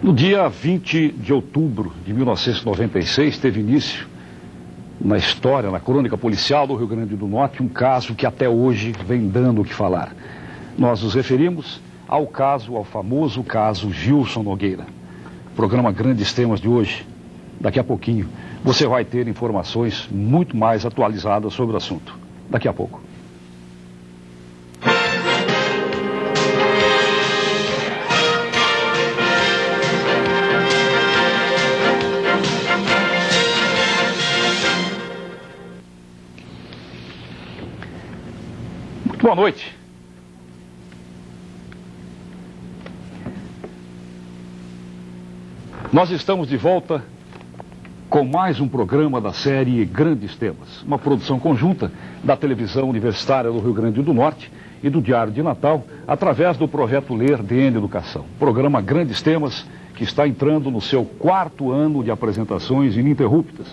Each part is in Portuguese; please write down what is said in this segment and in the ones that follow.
No dia 20 de outubro de 1996, teve início, na história, na crônica policial do Rio Grande do Norte, um caso que até hoje vem dando o que falar. Nós nos referimos ao famoso caso Gilson Nogueira. Programa Grandes Temas de hoje, daqui a pouquinho, você vai ter informações muito mais atualizadas sobre o assunto. Daqui a pouco. Boa noite. Nós estamos de volta com mais um programa da série Grandes Temas, uma produção conjunta da Televisão Universitária do Rio Grande do Norte e do Diário de Natal, através do projeto Ler DN Educação. Programa Grandes Temas, que está entrando no seu 4º ano de apresentações ininterruptas.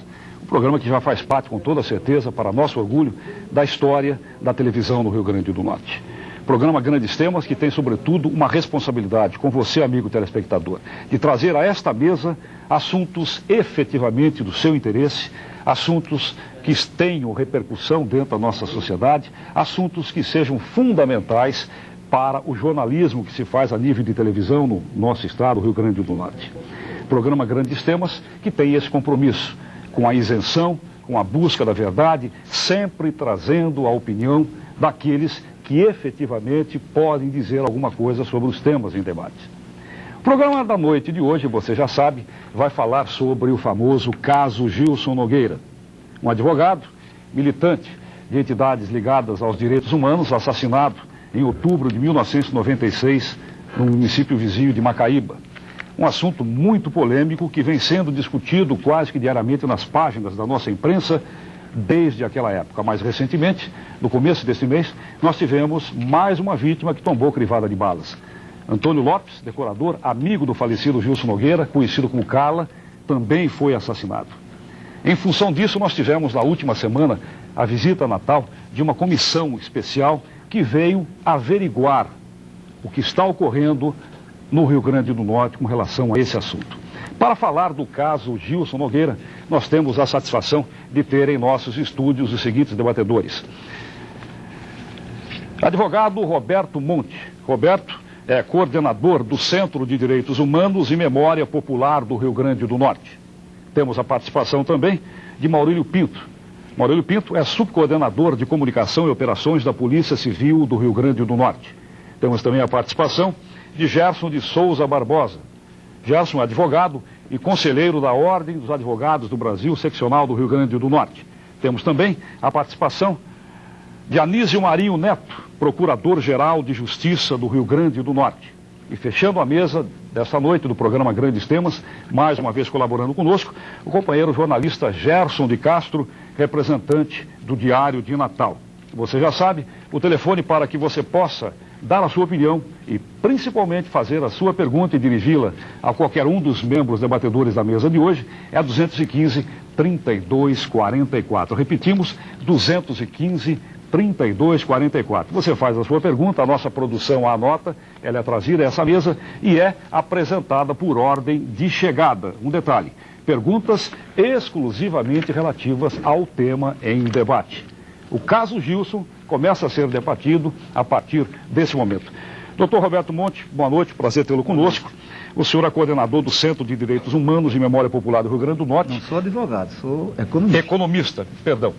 Programa que já faz parte, com toda certeza, para nosso orgulho, da história da televisão no Rio Grande do Norte. Programa Grandes Temas que tem, sobretudo, uma responsabilidade com você, amigo telespectador, de trazer a esta mesa assuntos efetivamente do seu interesse, assuntos que tenham repercussão dentro da nossa sociedade, assuntos que sejam fundamentais para o jornalismo que se faz a nível de televisão no nosso estado, Rio Grande do Norte. Programa Grandes Temas que tem esse compromisso com a isenção, com a busca da verdade, sempre trazendo a opinião daqueles que efetivamente podem dizer alguma coisa sobre os temas em debate. O programa da noite de hoje, você já sabe, vai falar sobre o famoso caso Gilson Nogueira, um advogado, militante de entidades ligadas aos direitos humanos, assassinado em outubro de 1996 no município vizinho de Macaíba. Um assunto muito polêmico que vem sendo discutido quase que diariamente nas páginas da nossa imprensa desde aquela época. Mais recentemente, no começo deste mês, nós tivemos mais uma vítima que tombou crivada de balas. Antônio Lopes, decorador, amigo do falecido Gilson Nogueira, conhecido como Carla, também foi assassinado. Em função disso, nós tivemos na última semana a visita natal de uma comissão especial que veio averiguar o que está ocorrendo no Rio Grande do Norte com relação a esse assunto. Para falar do caso Gilson Nogueira, nós temos a satisfação de ter em nossos estúdios os seguintes debatedores. Advogado Roberto Monte. Roberto é coordenador do Centro de Direitos Humanos e Memória Popular do Rio Grande do Norte. Temos a participação também de Maurílio Pinto. Maurílio Pinto é subcoordenador de Comunicação e Operações da Polícia Civil do Rio Grande do Norte. Temos também a participação de Gerson de Souza Barbosa. Gerson é advogado e conselheiro da Ordem dos Advogados do Brasil, seccional do Rio Grande do Norte. Temos também a participação de Anísio Marinho Neto, procurador-geral de Justiça do Rio Grande do Norte. E fechando a mesa desta noite do programa Grandes Temas, mais uma vez colaborando conosco, o companheiro jornalista Gerson de Castro, representante do Diário de Natal. Você já sabe, o telefone para que você possa dar a sua opinião e principalmente fazer a sua pergunta e dirigi-la a qualquer um dos membros debatedores da mesa de hoje é 215-3244. Repetimos, 215-3244. Você faz a sua pergunta, a nossa produção a anota, ela é trazida a essa mesa e é apresentada por ordem de chegada. Um detalhe, perguntas exclusivamente relativas ao tema em debate. O caso Gilson começa a ser debatido a partir desse momento. Doutor Roberto Monte, boa noite, prazer tê-lo conosco. O senhor é coordenador do Centro de Direitos Humanos e Memória Popular do Rio Grande do Norte. Não sou advogado, sou economista. Economista, perdão.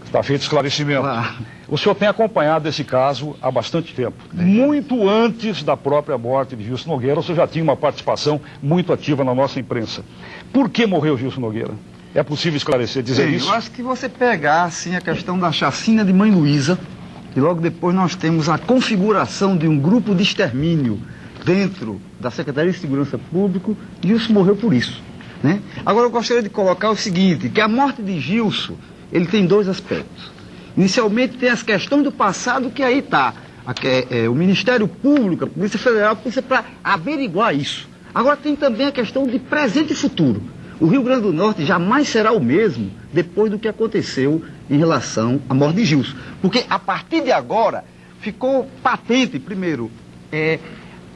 Está feito esclarecimento. Claro. O senhor tem acompanhado esse caso há bastante tempo. Muito antes da própria morte de Gilson Nogueira, o senhor já tinha uma participação muito ativa na nossa imprensa. Por que morreu Gilson Nogueira? É possível esclarecer, dizer Sim, isso? eu acho que você pegar, assim, a questão da chacina de Mãe Luísa, e logo depois nós temos a configuração de um grupo de extermínio dentro da Secretaria de Segurança Pública, e Gilson morreu por isso, né? Agora eu gostaria de colocar o seguinte, que a morte de Gilson, ele tem dois aspectos. Inicialmente tem as questões do passado, que aí está o Ministério Público, a Polícia Federal, para averiguar isso. Agora tem também a questão de presente e futuro. O Rio Grande do Norte jamais será o mesmo depois do que aconteceu em relação à morte de Gilson. Porque a partir de agora ficou patente, primeiro,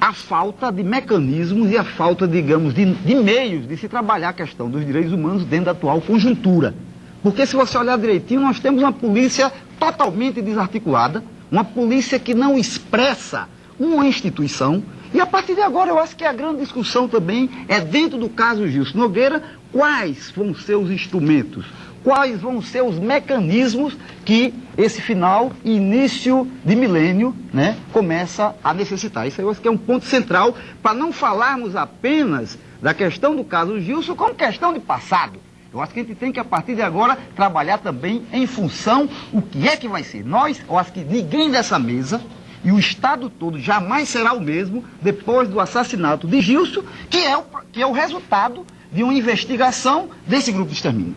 a falta de mecanismos e a falta, digamos, de meios de se trabalhar a questão dos direitos humanos dentro da atual conjuntura. Porque se você olhar direitinho, nós temos uma polícia totalmente desarticulada, uma polícia que não expressa uma instituição, e a partir de agora eu acho que a grande discussão também é, dentro do caso Gilson Nogueira, quais vão ser os instrumentos, quais vão ser os mecanismos que esse final e início de milênio, né, começa a necessitar. Isso aí eu acho que é um ponto central para não falarmos apenas da questão do caso Gilson como questão de passado. Eu acho que a gente tem que, a partir de agora, trabalhar também em função o que é que vai ser. Eu acho que ninguém dessa mesa e o Estado todo jamais será o mesmo depois do assassinato de Gilson, que é o resultado de uma investigação desse grupo de extermínio.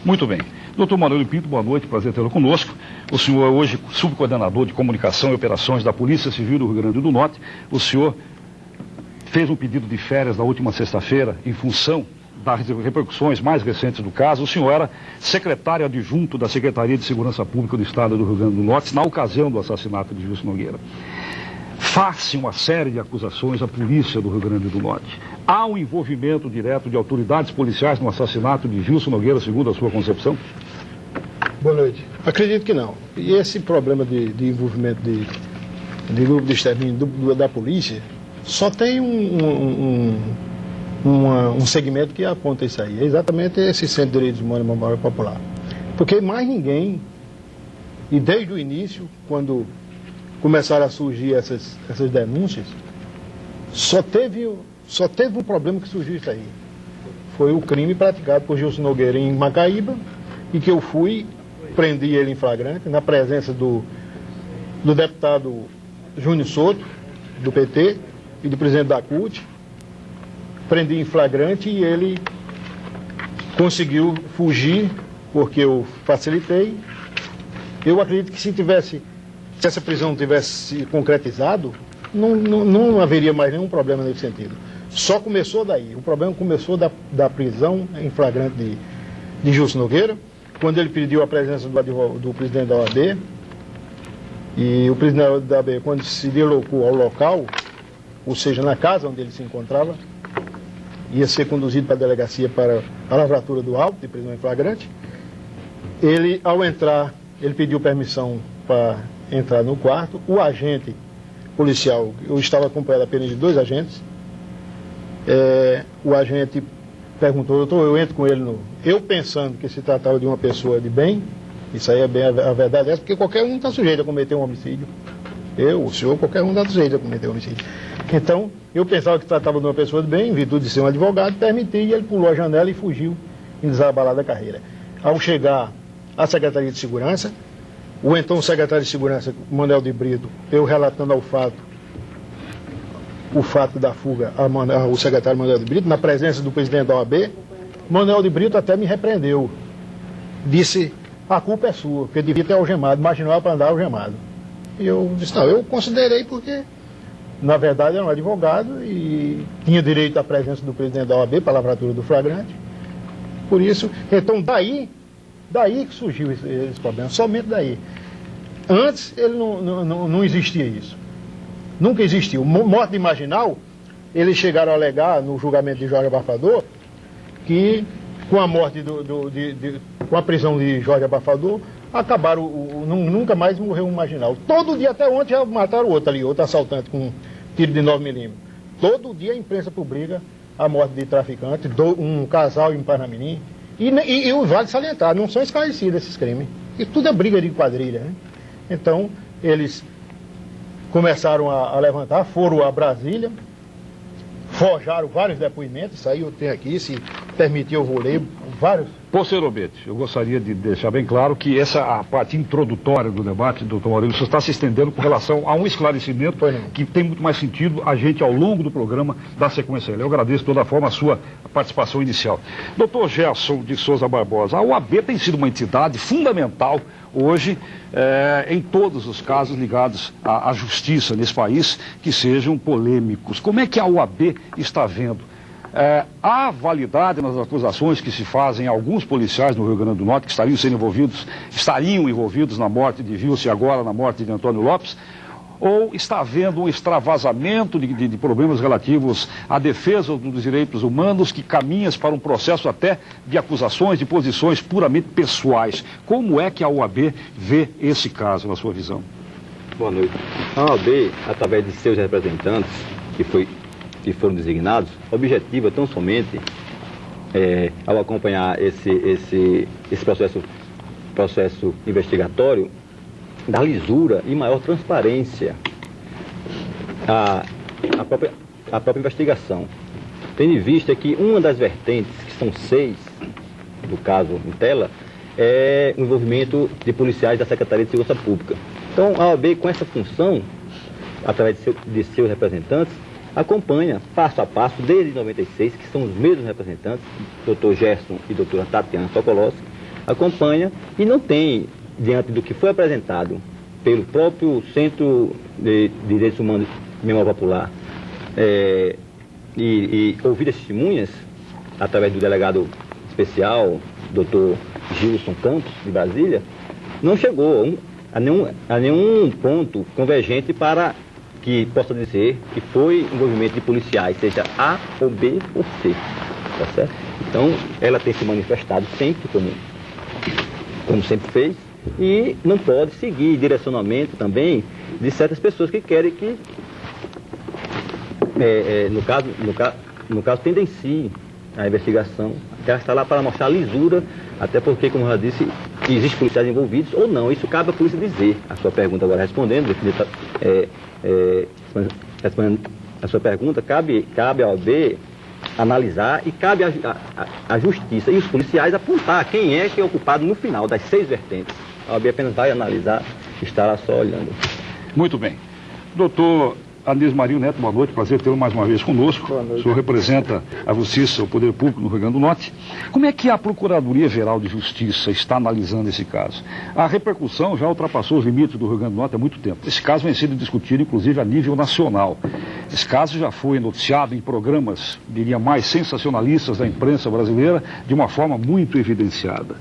Muito bem. Doutor Manuel Pinto, boa noite, prazer tê-lo conosco. O senhor é hoje subcoordenador de comunicação e operações da Polícia Civil do Rio Grande do Norte. O senhor fez um pedido de férias na última sexta-feira em função das repercussões mais recentes do caso. O senhor era secretário adjunto da Secretaria de Segurança Pública do Estado do Rio Grande do Norte na ocasião do assassinato de Gilson Nogueira. Faz-se uma série de acusações à polícia do Rio Grande do Norte. Há um envolvimento direto de autoridades policiais no assassinato de Gilson Nogueira, segundo a sua concepção? Boa noite. Acredito que não. E esse problema de envolvimento de grupo de extermínio da polícia só tem um segmento que aponta isso aí. É exatamente esse Centro de Direitos Humanos e Memória Popular. Porque mais ninguém, e desde o início, quando começaram a surgir essas denúncias, só teve um problema que surgiu isso aí. Foi o crime praticado por Gilson Nogueira em Macaíba, e que eu prendi ele em flagrante, na presença do deputado Júnior Souto, do PT, e do presidente da CUT. Prendi em flagrante e ele conseguiu fugir, porque eu facilitei. Eu acredito que se essa prisão tivesse concretizado, não haveria mais nenhum problema nesse sentido. Só começou daí. O problema começou da prisão em flagrante de Gilson Nogueira, quando ele pediu a presença do presidente da OAB, e o presidente da OAB, quando se deslocou ao local, ou seja, na casa onde ele se encontrava, ia ser conduzido para a delegacia para a lavratura do auto de prisão em flagrante. Ele, ao entrar, ele pediu permissão para entrar no quarto. O agente policial, eu estava acompanhado apenas de 2 agentes, o agente perguntou, doutor, eu entro com ele eu pensando que se tratava de uma pessoa de bem, isso aí é bem a verdade, porque qualquer um está sujeito a cometer um homicídio. O senhor, qualquer um está sujeito a cometer um homicídio. Então, eu pensava que tratava de uma pessoa de bem, em virtude de ser um advogado, permiti, e ele pulou a janela e fugiu em desabalada carreira. Ao chegar à Secretaria de Segurança, o então secretário de Segurança, Manuel de Brito, eu relatando o fato da fuga ao secretário Manuel de Brito, na presença do presidente da OAB, Manuel de Brito até me repreendeu. Disse, a culpa é sua, porque devia ter algemado, imaginou para andar algemado. E eu disse, não, eu considerei porque, na verdade, era um advogado e tinha direito à presença do presidente da OAB para a lavratura do flagrante. Por isso, então daí que surgiu esse problema, somente daí. Antes, ele não existia isso. Nunca existiu. Morte imaginal, eles chegaram a alegar no julgamento de Jorge Abafador que com a morte com a prisão de Jorge Abafador, acabaram, nunca mais morreu um marginal. Todo dia, até ontem, já mataram outro assaltante com tiro de 9mm. Todo dia a imprensa publica a morte de traficante, um casal em Parnamirim. E vale salientar, não são esclarecidos esses crimes. E tudo é briga de quadrilha, né? Então, eles começaram a levantar, foram a Brasília, forjaram vários depoimentos, isso aí eu tenho aqui, se permitir eu vou ler vários. Posteriormente, eu gostaria de deixar bem claro que a parte introdutória do debate, doutor Maurílio, está se estendendo com relação a um esclarecimento que tem muito mais sentido a gente, ao longo do programa, dar sequência a ele. Eu agradeço de toda forma a sua participação inicial. Doutor Gerson de Souza Barbosa, a OAB tem sido uma entidade fundamental hoje em todos os casos ligados à justiça nesse país que sejam polêmicos. Como é que a OAB está vendo? Há validade nas acusações que se fazem a alguns policiais no Rio Grande do Norte que estariam envolvidos na morte de Gilson e agora na morte de Antônio Lopes? Ou está havendo um extravasamento de problemas relativos à defesa dos direitos humanos que caminha para um processo até de acusações, de posições puramente pessoais? Como é que a OAB vê esse caso, na sua visão? Boa noite. A OAB, através de seus representantes, que foram designados, objetiva tão somente, ao acompanhar esse processo investigatório, da lisura e maior transparência à própria investigação. Tendo em vista que uma das vertentes, que são 6 do caso em tela, é o envolvimento de policiais da Secretaria de Segurança Pública. Então, a OAB, com essa função, através de seus representantes, acompanha passo a passo, desde 96, que são os mesmos representantes, Dr. Gerson e doutora Tatiana Sokolowski, acompanha e não tem, diante do que foi apresentado pelo próprio Centro de Direitos Humanos e Memória Popular, e ouvir as testemunhas, através do delegado especial, Dr. Gilson Campos, de Brasília, não chegou a nenhum ponto convergente para que possa dizer que foi envolvimento de policiais, seja A ou B ou C, tá certo? Então, ela tem se manifestado sempre, como sempre fez, e não pode seguir direcionamento também de certas pessoas que querem que, no caso, tendenciem a investigação. Ela está lá para mostrar a lisura, até porque, como eu já disse, existem policiais envolvidos ou não. Isso cabe à polícia dizer. A sua pergunta agora respondendo, a sua pergunta, cabe à OAB analisar e cabe à justiça e os policiais apontar quem é que é ocupado no final das 6 vertentes. A OAB apenas vai analisar e estará só olhando. Muito bem. Doutor Anísio Marinho Neto, boa noite, prazer tê-lo mais uma vez conosco. Boa noite. O senhor representa a Justiça, o Poder Público no Rio Grande do Norte. Como é que a Procuradoria-Geral de Justiça está analisando esse caso? A repercussão já ultrapassou os limites do Rio Grande do Norte há muito tempo. Esse caso vem sendo discutido, inclusive, a nível nacional. Esse caso já foi noticiado em programas, diria, mais sensacionalistas da imprensa brasileira, de uma forma muito evidenciada.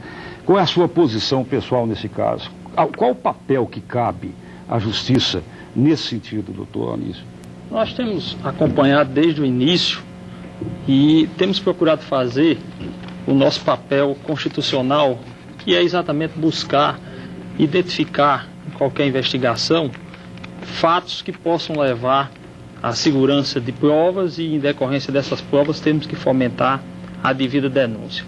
Qual é a sua posição pessoal nesse caso? Qual o papel que cabe à Justiça nesse sentido, doutor Anísio? Nós temos acompanhado desde o início e temos procurado fazer o nosso papel constitucional, que é exatamente buscar identificar em qualquer investigação fatos que possam levar à segurança de provas e, em decorrência dessas provas, temos que fomentar a devida denúncia.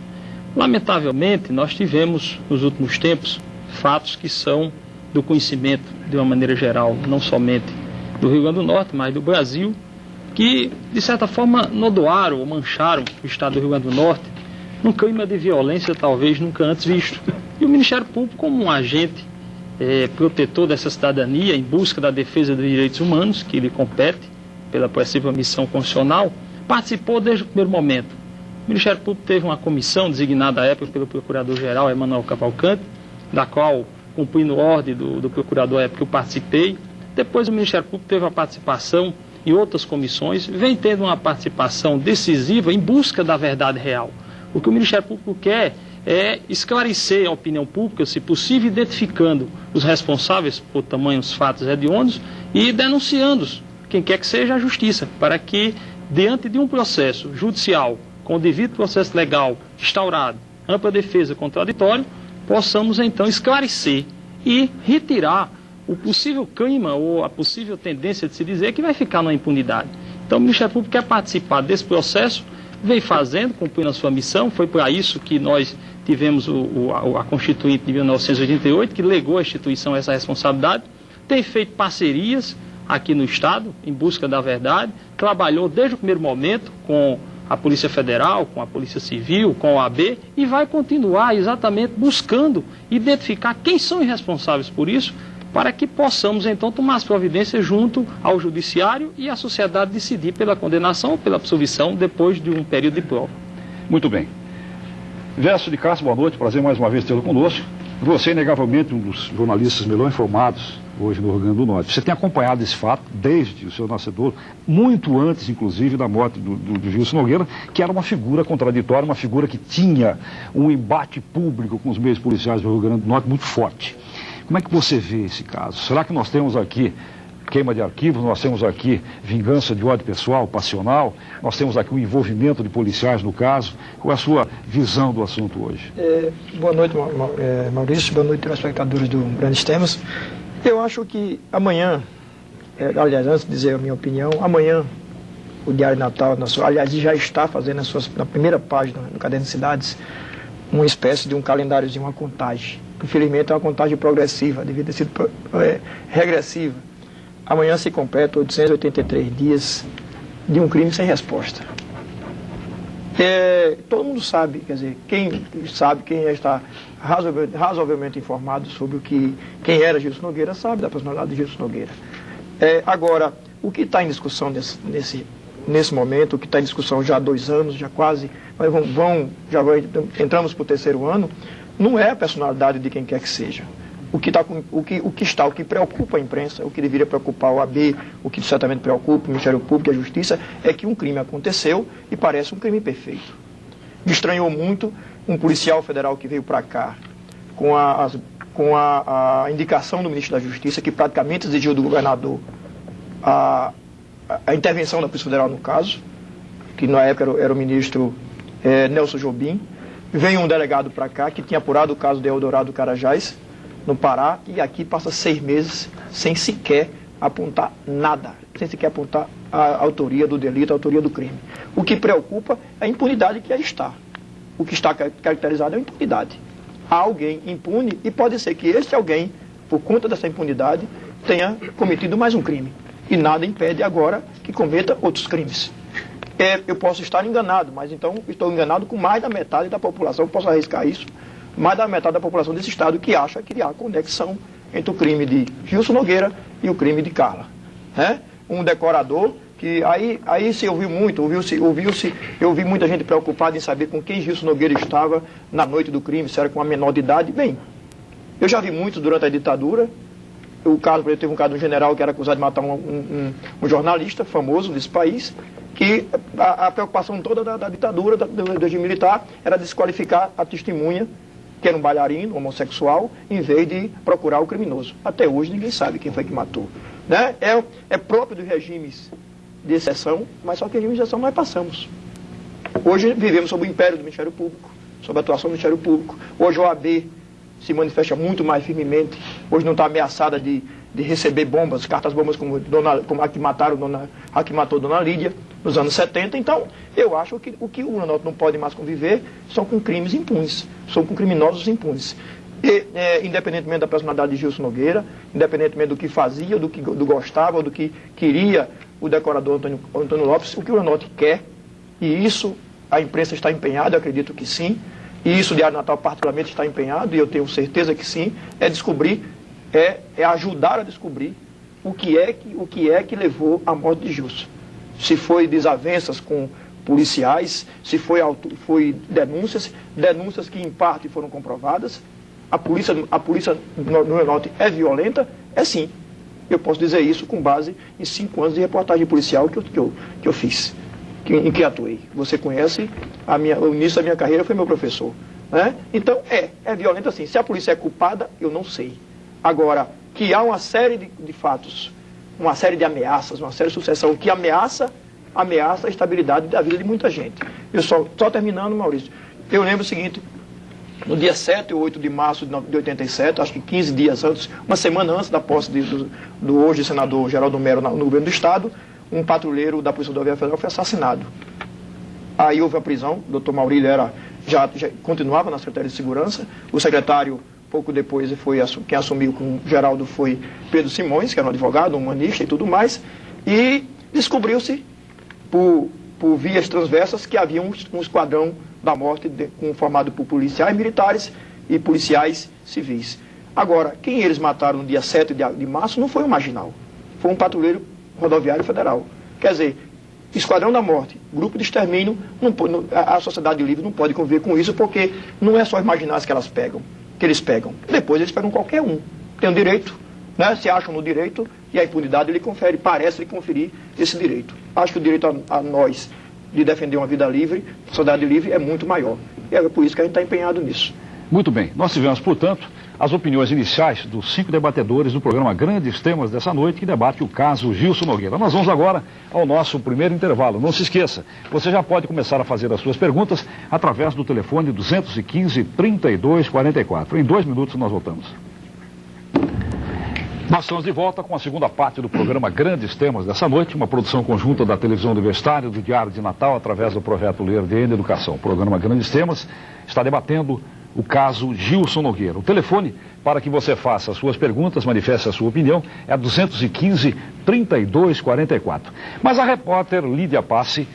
Lamentavelmente, nós tivemos, nos últimos tempos, fatos que são do conhecimento, de uma maneira geral, não somente do Rio Grande do Norte, mas do Brasil, que, de certa forma, nodoaram ou mancharam o estado do Rio Grande do Norte num clima de violência talvez nunca antes visto. E o Ministério Público, como um agente protetor dessa cidadania, em busca da defesa dos direitos humanos, que lhe compete pela possível missão constitucional, participou desde o primeiro momento. O Ministério Público teve uma comissão designada à época pelo Procurador-Geral Emanuel Cavalcante, da qual, cumprindo ordem do Procurador à época, eu participei. Depois o Ministério Público teve a participação em outras comissões, vem tendo uma participação decisiva em busca da verdade real. O que o Ministério Público quer é esclarecer a opinião pública, se possível, identificando os responsáveis por tamanhos fatos hediondos e denunciando-os, quem quer que seja a Justiça, para que, diante de um processo judicial, com o devido processo legal instaurado, ampla defesa, contraditório, possamos então esclarecer e retirar o possível clima ou a possível tendência de se dizer que vai ficar na impunidade. Então o Ministério Público quer participar desse processo, vem fazendo, cumprindo a sua missão. Foi para isso que nós tivemos a Constituinte de 1988, que legou à instituição essa responsabilidade, tem feito parcerias aqui no Estado, em busca da verdade, trabalhou desde o primeiro momento com a Polícia Federal, com a Polícia Civil, com a OAB, e vai continuar exatamente buscando identificar quem são os responsáveis por isso, para que possamos então tomar as providências junto ao Judiciário e à sociedade decidir pela condenação ou pela absolvição depois de um período de prova. Muito bem. Verso de Castro, boa noite, prazer mais uma vez tê-lo conosco. Você é inegavelmente um dos jornalistas melhor informados hoje no Rio Grande do Norte. Você tem acompanhado esse fato desde o seu nascedor, muito antes, inclusive, da morte do Gilson Nogueira, que era uma figura contraditória, uma figura que tinha um embate público com os meios policiais do Rio Grande do Norte muito forte. Como é que você vê esse caso? Será que nós temos aqui queima de arquivos, nós temos aqui vingança de ódio pessoal, passional, nós temos aqui o envolvimento de policiais no caso. Qual é a sua visão do assunto hoje? Boa noite, Maurício, boa noite, telespectadores do Grandes Temas. Eu acho que amanhã, aliás, antes de dizer a minha opinião, amanhã o Diário Natal, aliás, já está fazendo na primeira página, no Caderno de Cidades, uma espécie de um calendáriozinho, uma contagem. Infelizmente é uma contagem progressiva, devia ter sido regressiva. Amanhã se completa 883 dias de um crime sem resposta. Todo mundo sabe, quer dizer, quem está razoavelmente informado sobre quem era Gilson Nogueira sabe da personalidade de Gilson Nogueira. Agora, o que está em discussão nesse momento, o que está em discussão já há 2 anos, já quase, entramos para o 3º ano, não é a personalidade de quem quer que seja. O que preocupa a imprensa, o que deveria preocupar o AB, o que certamente preocupa o Ministério Público e a Justiça, é que um crime aconteceu e parece um crime perfeito. Me estranhou muito um policial federal que veio para cá com a indicação do Ministro da Justiça, que praticamente exigiu do governador a intervenção da Polícia Federal no caso, que na época era o ministro Nelson Jobim. Veio um delegado para cá que tinha apurado o caso de Eldorado Carajás, no Pará, e aqui passa 6 meses sem sequer apontar nada, sem sequer apontar a autoria do delito, a autoria do crime. O que preocupa é a impunidade que aí está. O que está caracterizado é a impunidade. Há alguém impune e pode ser que esse alguém, por conta dessa impunidade, tenha cometido mais um crime. E nada impede agora que cometa outros crimes. Eu posso estar enganado, mas então estou enganado com mais da metade da população, posso arriscar isso, mais da metade da população desse estado que acha que há conexão entre o crime de Gilson Nogueira e o crime de Carla. Um decorador que aí se ouviu muito, eu ouvi muita gente preocupada em saber com quem Gilson Nogueira estava na noite do crime, se era com uma menor de idade. Bem, eu já vi muitos durante a ditadura. O caso, por exemplo, teve um caso de um general que era acusado de matar um jornalista famoso desse país, que a preocupação toda da ditadura, do regime militar, era desqualificar a testemunha, que era um bailarino, homossexual, em vez de procurar o criminoso. Até hoje ninguém sabe quem foi que matou. É próprio dos regimes de exceção, mas só que regimes de exceção nós passamos. Hoje vivemos sob o império do Ministério Público, sob a atuação do Ministério Público. Hoje a OAB se manifesta muito mais firmemente. Hoje não está ameaçada de receber bombas, cartas-bombas como a que matou Dona Lídia nos anos 70. Então, eu acho que o que o Planalto não pode mais conviver são com crimes impunes, são com criminosos impunes. Independentemente da personalidade de Gilson Nogueira, independentemente do que fazia, do gostava, do que queria o decorador Antônio Lopes, o que o Planalto quer, e isso a imprensa está empenhada, eu acredito que sim, e isso o Diário Natal particularmente está empenhado, e eu tenho certeza que sim, é descobrir, é ajudar a descobrir o que é que levou à morte de Gilson. Se foi desavenças com policiais, se foi denúncias que em parte foram comprovadas. A polícia no meu norte é violenta? É sim. Eu posso dizer isso com base em 5 anos de reportagem policial que eu fiz, em que atuei. Você conhece, o início da minha carreira foi meu professor. Então, é violenta sim. Se a polícia é culpada, eu não sei. Agora, que há uma série de fatos, uma série de ameaças, uma série de sucessão que ameaça a estabilidade da vida de muita gente. Eu só terminando, Maurício, eu lembro o seguinte: no dia 7 ou 8 de março de 87, acho que 15 dias antes, uma semana antes da posse do hoje senador Geraldo Mero no governo do Estado, um patrulheiro da Polícia Rodoviária Federal foi assassinado. Aí houve a prisão, o doutor Maurílio já continuava na Secretaria de Segurança, o secretário, pouco depois, quem assumiu com o Geraldo foi Pedro Simões, que era um advogado, um humanista e tudo mais, e descobriu-se, por vias transversas, que havia um esquadrão da morte formado por policiais militares e policiais civis. Agora, quem eles mataram no dia 7 de março não foi um marginal, foi um patrulheiro rodoviário federal. Quer dizer, esquadrão da morte, grupo de extermínio, a sociedade livre não pode conviver com isso, porque não é só os marginais que eles pegam. Depois eles pegam qualquer um. Tem um direito, se acham no direito, e a impunidade parece lhe conferir esse direito. Acho que o direito a nós de defender uma vida livre, sociedade livre, é muito maior. E é por isso que a gente está empenhado nisso. Muito bem, nós tivemos, portanto, as opiniões iniciais dos 5 debatedores do programa Grandes Temas dessa noite, que debate o caso Gilson Nogueira. Nós vamos agora ao nosso primeiro intervalo. Não se esqueça, você já pode começar a fazer as suas perguntas através do telefone 215-3244. Em 2 minutos nós voltamos. Nós estamos de volta com a segunda parte do programa Grandes Temas dessa noite, uma produção conjunta da Televisão Universitária, do Diário de Natal, através do projeto Ler DN Educação. O programa Grandes Temas está debatendo o caso Gilson Nogueira. O telefone para que você faça as suas perguntas, manifeste a sua opinião, é 215-3244. Mas a repórter Lídia Passe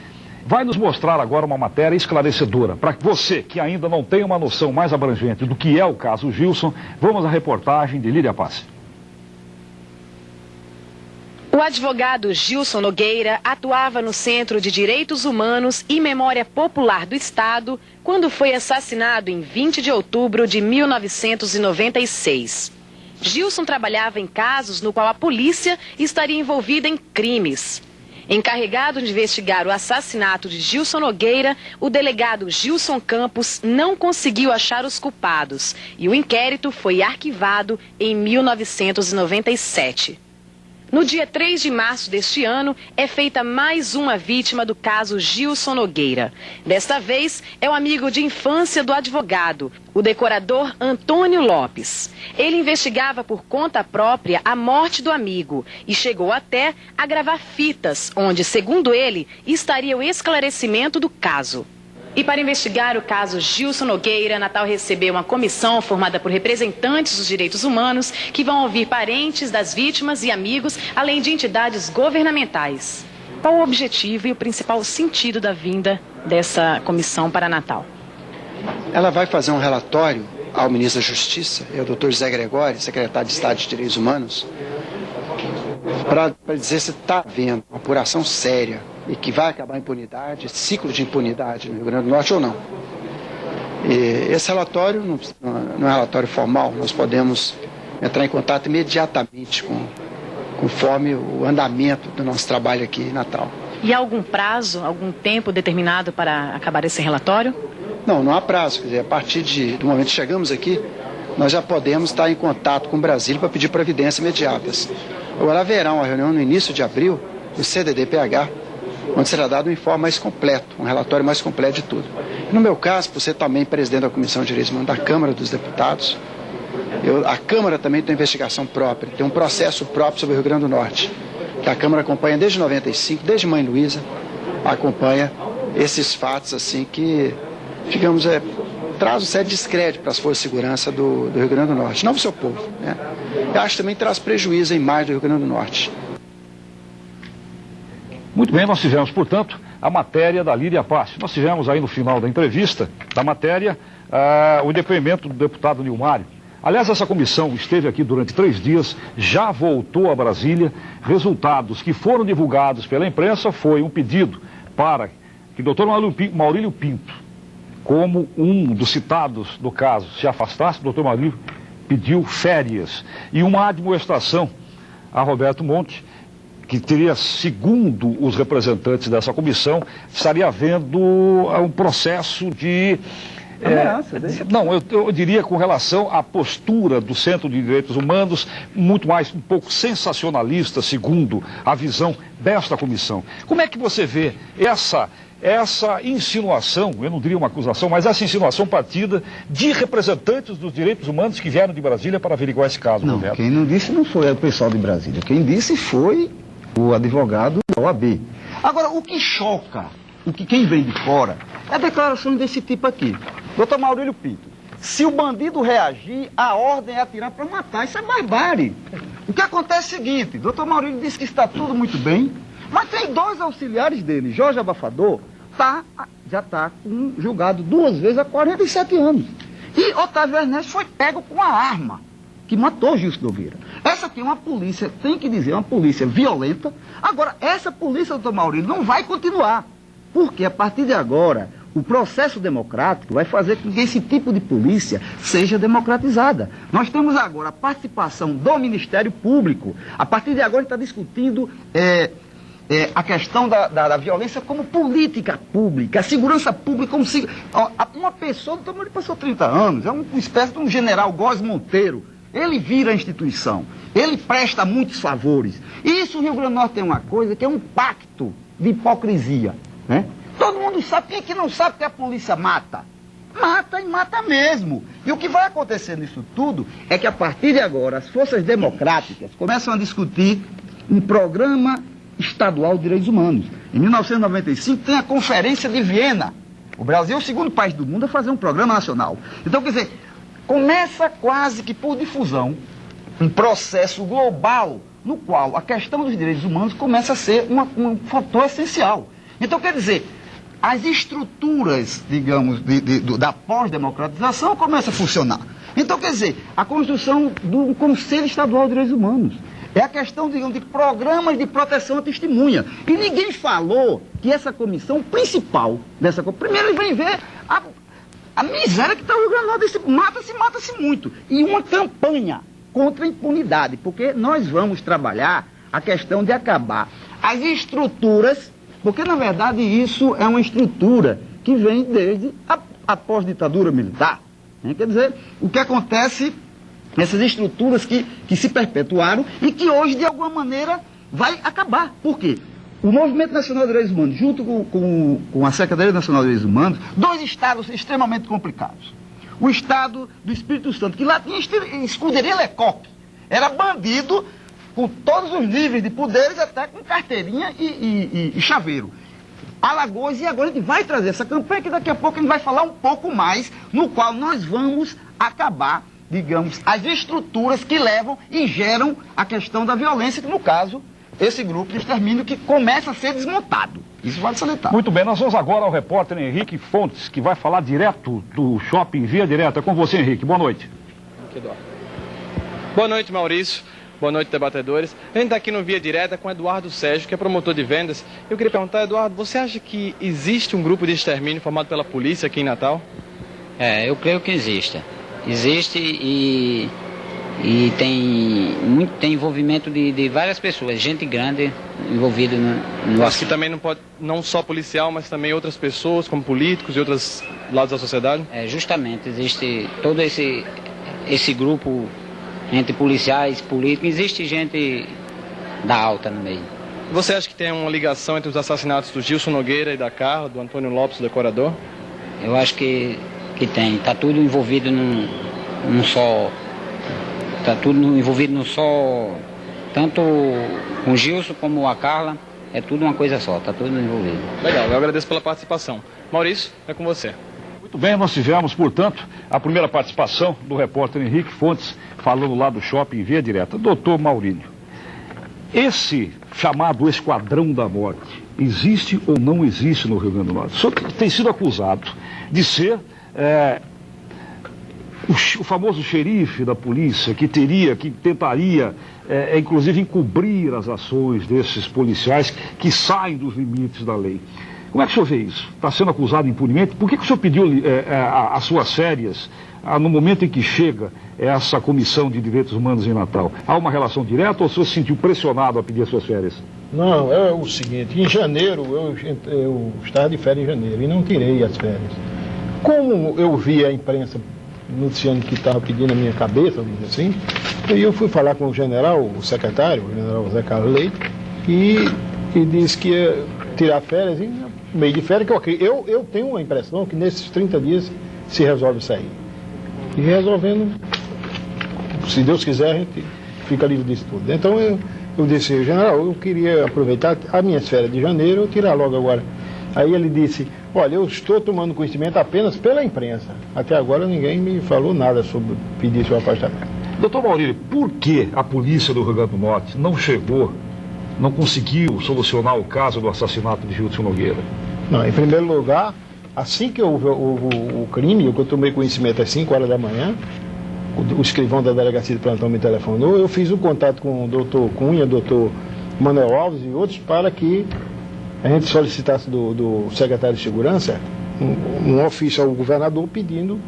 vai nos mostrar agora uma matéria esclarecedora. Para você que ainda não tem uma noção mais abrangente do que é o caso Gilson, vamos à reportagem de Lídia Passe. O advogado Gilson Nogueira atuava no Centro de Direitos Humanos e Memória Popular do Estado quando foi assassinado em 20 de outubro de 1996. Gilson trabalhava em casos no qual a polícia estaria envolvida em crimes. Encarregado de investigar o assassinato de Gilson Nogueira, o delegado Gilson Campos não conseguiu achar os culpados e o inquérito foi arquivado em 1997. No dia 3 de março deste ano, é feita mais uma vítima do caso Gilson Nogueira. Desta vez, é o amigo de infância do advogado, o decorador Antônio Lopes. Ele investigava por conta própria a morte do amigo e chegou até a gravar fitas, onde, segundo ele, estaria o esclarecimento do caso. E para investigar o caso Gilson Nogueira, Natal recebeu uma comissão formada por representantes dos direitos humanos que vão ouvir parentes das vítimas e amigos, além de entidades governamentais. Qual o objetivo e o principal sentido da vinda dessa comissão para Natal? Ela vai fazer um relatório ao ministro da Justiça, o Dr. José Gregório, secretário de Estado de Direitos Humanos, para dizer se está havendo uma apuração séria e que vai acabar a impunidade, ciclo de impunidade no Rio Grande do Norte ou não. E esse relatório não é um relatório formal, nós podemos entrar em contato imediatamente conforme o andamento do nosso trabalho aqui em Natal. E há algum prazo, algum tempo determinado para acabar esse relatório? Não há prazo. Quer dizer, a partir do momento que chegamos aqui, nós já podemos estar em contato com Brasília para pedir providências imediatas. Agora haverá uma reunião no início de abril, do CDD-PH, onde será dado um informe mais completo, um relatório mais completo de tudo. E no meu caso, por ser também presidente da Comissão de Direitos Humanos da Câmara dos Deputados, a Câmara também tem investigação própria, tem um processo próprio sobre o Rio Grande do Norte, que a Câmara acompanha desde 95, desde Mãe Luísa, acompanha esses fatos assim que, digamos, traz um certo descrédito para as forças de segurança do Rio Grande do Norte, não para o seu povo, né? Eu acho que também traz prejuízo à imagem do Rio Grande do Norte. Muito bem, nós tivemos, portanto, a matéria da Lídia Passe. Nós tivemos aí no final da entrevista, da matéria, o depoimento do deputado Nilmário. Aliás, essa comissão esteve aqui durante 3 dias, já voltou a Brasília. Resultados que foram divulgados pela imprensa foi um pedido para que o Dr. Maurílio Pinto, como um dos citados do caso, se afastasse. O Dr. Maurílio pediu férias e uma admoestação a Roberto Monte, que teria, segundo os representantes dessa comissão, estaria havendo um processo de... eu diria com relação à postura do Centro de Direitos Humanos, muito mais, um pouco sensacionalista, segundo a visão desta comissão. Como é que você vê essa insinuação, eu não diria uma acusação, mas essa insinuação partida de representantes dos direitos humanos que vieram de Brasília para averiguar esse caso? Não, Roberto? Quem não disse não foi o pessoal de Brasília, quem disse foi o advogado da OAB. Agora, o que choca, quem vem de fora, é a declaração desse tipo aqui. Dr. Maurílio Pinto, se o bandido reagir, a ordem é atirar para matar. Isso é barbárie. O que acontece é o seguinte, Dr. Maurílio disse que está tudo muito bem, mas tem 2 auxiliares dele, Jorge Abafador, já está julgado 2 vezes há 47 anos. E Otávio Ernesto foi pego com a arma que matou Gilson Nogueira. Essa aqui é uma polícia, tem que dizer, uma polícia violenta. Agora, essa polícia, doutor Maurílio, não vai continuar. Porque a partir de agora, o processo democrático vai fazer com que esse tipo de polícia seja democratizada. Nós temos agora a participação do Ministério Público. A partir de agora, a gente está discutindo a questão da violência como política pública, a segurança pública como se... Uma pessoa, o doutor Maurício passou 30 anos, é uma espécie de um general Góes Monteiro. Ele vira a instituição, ele presta muitos favores. E isso o Rio Grande do Norte tem uma coisa que é um pacto de hipocrisia, né? Todo mundo sabe, quem é que não sabe que a polícia mata? Mata e mata mesmo. E o que vai acontecer nisso tudo é que a partir de agora as forças democráticas começam a discutir um programa estadual de direitos humanos. Em 1995 tem a Conferência de Viena. O Brasil é o segundo país do mundo a fazer um programa nacional. Então, quer dizer, começa quase que por difusão um processo global no qual a questão dos direitos humanos começa a ser um fator essencial. Então, quer dizer, as estruturas, digamos, da pós-democratização começam a funcionar. Então, quer dizer, a construção do Conselho Estadual de Direitos Humanos é a questão, digamos, de programas de proteção à testemunha. E ninguém falou que essa comissão principal dessa... Primeiro, eles vêm ver a miséria que está o Rio Grande do Norte, mata-se muito. E uma campanha contra a impunidade, porque nós vamos trabalhar a questão de acabar as estruturas, porque na verdade isso é uma estrutura que vem desde a pós-ditadura militar, né? Quer dizer, o que acontece, essas estruturas que se perpetuaram e que hoje de alguma maneira vai acabar. Por quê? O Movimento Nacional de Direitos Humanos, junto com a Secretaria Nacional de Direitos Humanos, dois estados extremamente complicados. O estado do Espírito Santo, que lá tinha escuderia Lecoq, era bandido com todos os níveis de poderes, até com carteirinha e chaveiro. Alagoas, e agora a gente vai trazer essa campanha, que daqui a pouco a gente vai falar um pouco mais, no qual nós vamos acabar, digamos, as estruturas que levam e geram a questão da violência, que no caso... esse grupo de extermínio que começa a ser desmontado. Isso vale salientar. Muito bem, nós vamos agora ao repórter Henrique Fontes, que vai falar direto do shopping Via Direta. É com você, Henrique. Boa noite. Boa noite, Maurício. Boa noite, debatedores. A gente está aqui no Via Direta com Eduardo Sérgio, que é promotor de vendas. Eu queria perguntar, Eduardo, você acha que existe um grupo de extermínio formado pela polícia aqui em Natal? Eu creio que existe. Existe e tem envolvimento de várias pessoas, gente grande envolvida no Mas que também não pode, não só policial, mas também outras pessoas, como políticos e outros lados da sociedade? Justamente, existe todo esse grupo entre policiais, políticos, existe gente da alta no meio. Você acha que tem uma ligação entre os assassinatos do Gilson Nogueira e da Carla, do Antônio Lopes, o decorador? Eu acho que tem, está tudo envolvido num só... Está tudo envolvido no só, tanto o Gilson como a Carla, é tudo uma coisa só, está tudo envolvido. Legal, eu agradeço pela participação. Maurício, é com você. Muito bem, nós tivemos, portanto, a primeira participação do repórter Henrique Fontes, falando lá do shopping Via Direta. Doutor Maurílio, esse chamado Esquadrão da Morte, existe ou não existe no Rio Grande do Norte? O senhor tem sido acusado de ser... o famoso xerife da polícia que tentaria, inclusive, encobrir as ações desses policiais que saem dos limites da lei. Como é que o senhor vê isso? Está sendo acusado impunemente? Por que o senhor pediu as suas férias no momento em que chega essa comissão de direitos humanos em Natal? Há uma relação direta ou o senhor se sentiu pressionado a pedir as suas férias? Não, é o seguinte, em janeiro, eu estava de férias em janeiro e não tirei as férias. Como eu vi a imprensa noticiando que estava pedindo a minha cabeça, vamos dizer assim, e eu fui falar com o general, o secretário, o general Zé Carlos Leite, e disse que ia tirar férias, e no meio de férias, que eu tenho uma impressão que nesses 30 dias se resolve sair. E resolvendo, se Deus quiser, a gente fica livre disso tudo. Então eu disse, general, eu queria aproveitar as minhas férias de janeiro, eu tirar logo agora. Aí ele disse, olha, eu estou tomando conhecimento apenas pela imprensa. Até agora ninguém me falou nada sobre pedir seu afastamento. Doutor Maurílio, por que a polícia do Rio Grande do Norte não conseguiu solucionar o caso do assassinato de Gilson Nogueira? Não, em primeiro lugar, assim que houve o crime, eu tomei conhecimento às 5 horas da manhã, o escrivão da delegacia de plantão me telefonou, eu fiz um contato com o doutor Cunha, doutor Manuel Alves e outros para que a gente solicitasse do secretário de Segurança um ofício ao governador pedindo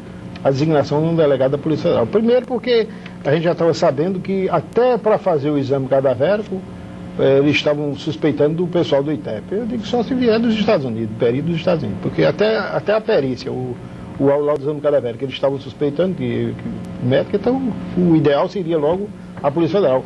a designação de um delegado da Polícia Federal. Primeiro porque a gente já estava sabendo que até para fazer o exame cadavérico eles estavam suspeitando do pessoal do ITEP. Eu digo só se vier dos Estados Unidos, perito dos Estados Unidos, porque até a perícia, o laudo do cadáver, que eles estavam suspeitando que médico, então o ideal seria logo a Polícia Federal.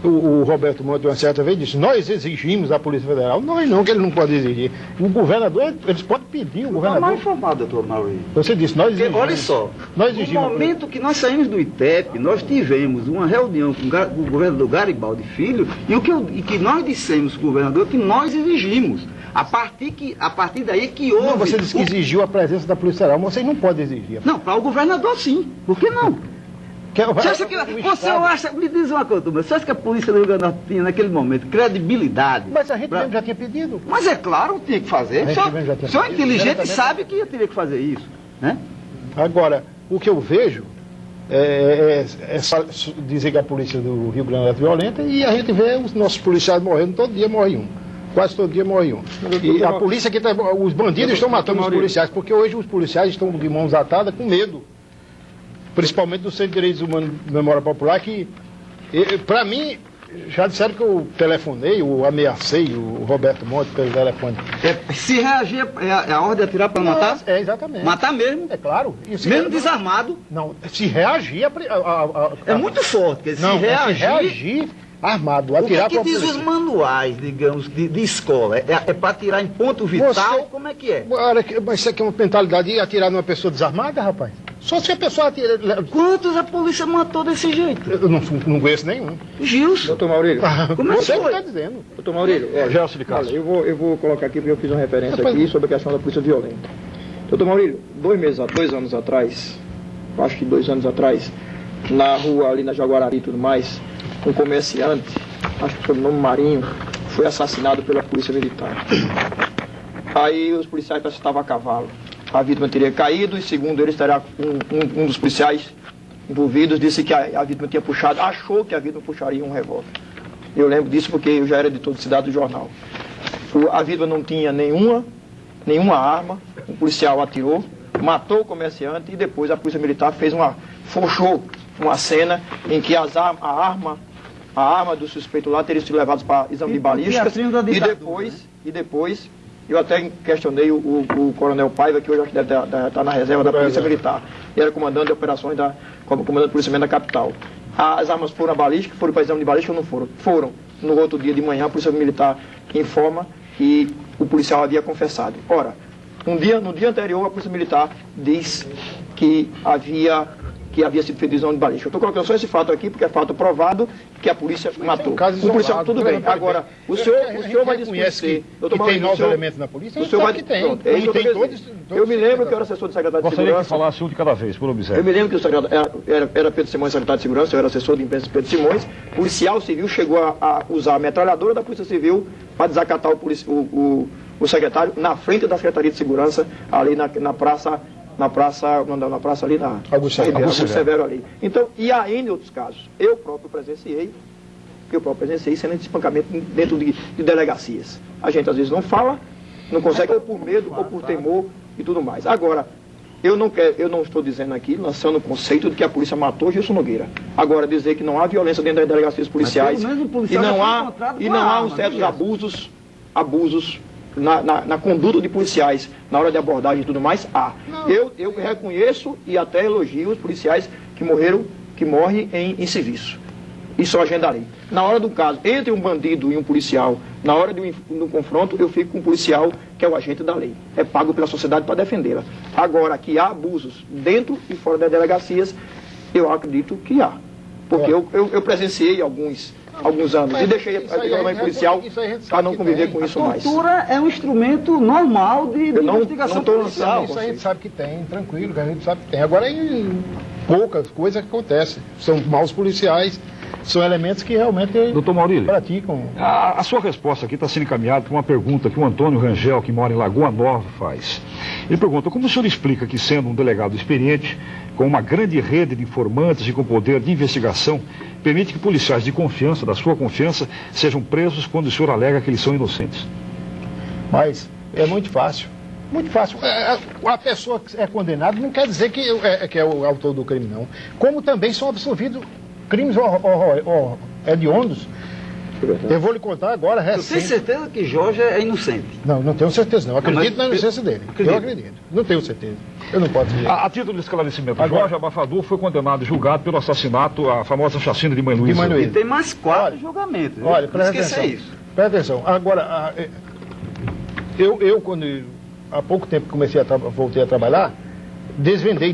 O Roberto Monte, uma certa vez, disse: nós exigimos a Polícia Federal. Nós não, que ele não pode exigir. O governador, eles podem pedir, o governador... mal informado, doutor Maurício. Você disse: nós exigimos. Olha só, nós exigimos. no momento que nós saímos do ITEP, nós tivemos uma reunião com o governador Garibaldi Filho, e que nós dissemos ao governador que nós exigimos. A partir daí que houve... Não, você disse que exigiu a presença da Polícia Federal, mas vocês não podem exigir. Não, para o governador sim. Por que não? Me diz uma coisa, você acha que a polícia do Rio Grande do Norte tinha naquele momento credibilidade? Mas a gente mesmo já tinha pedido. Mas é claro, tinha que fazer. O senhor inteligente sabe que teria que fazer isso, né? Agora, o que eu vejo é só dizer que a polícia do Rio Grande do Norte é violenta, e a gente vê os nossos policiais morrendo, todo dia morre um. Quase todo dia morre um. E a polícia que os bandidos estão matando os policiais, porque hoje os policiais estão de mãos atadas com medo. Principalmente do Centro de Direitos Humanos de Memória Popular, que, para mim, já disseram que eu telefonei, ou ameacei o Roberto Monte pelo telefone. Se reagir, é a ordem de atirar para matar? É, exatamente. Matar mesmo? É claro. Mesmo desarmado? Não, se reagir... É muito forte, quer dizer, se reagir armado, atirar para a polícia. O que diz os manuais, digamos, de escola? É para atirar em ponto vital? Como é que é? Mas isso aqui é uma mentalidade de atirar numa pessoa desarmada, rapaz? Só se a pessoa atira... Quantos a polícia matou desse jeito? Eu não conheço nenhum. Gilson. Doutor Maurílio. Como é que você está dizendo? Doutor Maurílio, Gelson de Castro. Eu vou colocar aqui porque eu fiz uma referência aqui sobre a questão da polícia violenta. Doutor Maurílio, 2 anos atrás, acho que 2 anos atrás, na rua ali na Jaguarari e tudo mais, um comerciante, acho que foi o nome Marinho, foi assassinado pela polícia militar. Aí os policiais estavam a cavalo. A vítima teria caído e, segundo eles, um dos policiais envolvidos disse que a vítima tinha puxado, achou que a vítima puxaria um revólver. Eu lembro disso porque eu já era editor de Cidade do Jornal. A vítima não tinha nenhuma arma, o policial atirou, matou o comerciante e depois a polícia militar forjou uma cena em que a arma do suspeito lá teria sido levada para exame de balística e depois eu até questionei o coronel Paiva, que hoje acho que deve estar na reserva da Polícia Militar. Ele era comandante de operações como comandante de policiamento da capital. As armas foram à balística, foram para exame de balística ou não foram? Foram. No outro dia de manhã, a Polícia Militar informa que o policial havia confessado. Ora, no dia anterior, a Polícia Militar diz que havia sido feito exame de balística. Eu estou colocando só esse fato aqui, porque é fato provado que a polícia matou. O policial, tudo bem. Agora, o senhor vai discutir... Que tem novos elementos na polícia? O senhor vai... Tem. Eu me lembro que eu era assessor de secretário de Gostaria Segurança... que falasse um de cada vez, por obséquio. Eu me lembro que o secretário era Pedro Simões, secretário de Segurança, eu era assessor de imprensa Pedro Simões. Policial civil chegou a usar a metralhadora da Polícia Civil para desacatar o secretário na frente da Secretaria de Segurança, ali na praça ali na Augusto Severo ali. Então, e há N outros casos. Eu próprio presenciei sendo de espancamento dentro de delegacias. A gente às vezes não fala, não consegue, ou por medo, ou por temor e tudo mais. Agora, eu não estou dizendo aqui, lançando o conceito de que a polícia matou Gilson Nogueira. Agora, dizer que não há violência dentro das delegacias policiais e não há uns certos abusos na conduta de policiais, na hora de abordagem e tudo mais, há. Eu reconheço e até elogio os policiais que morrem em serviço. Isso eu agendarei. Na hora do caso, entre um bandido e um policial, na hora do confronto, eu fico com um policial que é o agente da lei. É pago pela sociedade para defendê-la. Agora, que há abusos dentro e fora das delegacias, eu acredito que há. Porque eu presenciei alguns anos e deixei a economia policial para não conviver com isso mais. A tortura é um instrumento normal de investigação policial. Isso a gente sabe que tem, tranquilo, que a gente sabe que tem. Agora, poucas coisas que acontecem. São maus policiais, são elementos que realmente Doutor Maurílio, praticam. A sua resposta aqui está sendo encaminhada para uma pergunta que o Antônio Rangel, que mora em Lagoa Nova, faz. Ele pergunta: como o senhor explica que, sendo um delegado experiente, com uma grande rede de informantes e com poder de investigação, permite que policiais de confiança, da sua confiança, sejam presos quando o senhor alega que eles são inocentes? Mas é muito fácil. Muito fácil. A pessoa que é condenada não quer dizer que é o autor do crime, não. Como também são absolvidos crimes hediondos Eu vou lhe contar agora, Eu tenho certeza que Jorge é inocente. Não tenho certeza não. Acredito na inocência dele. Acredito. Eu acredito. Não tenho certeza. Eu não posso dizer. A título de esclarecimento, Jorge Abafador foi condenado e julgado pelo assassinato, a famosa chacina de Mãe Luísa. E tem mais 4 julgamentos. Olha, Não presta esqueça atenção. isso. Presta atenção. Agora, eu quando há pouco tempo que voltei a trabalhar, desvendei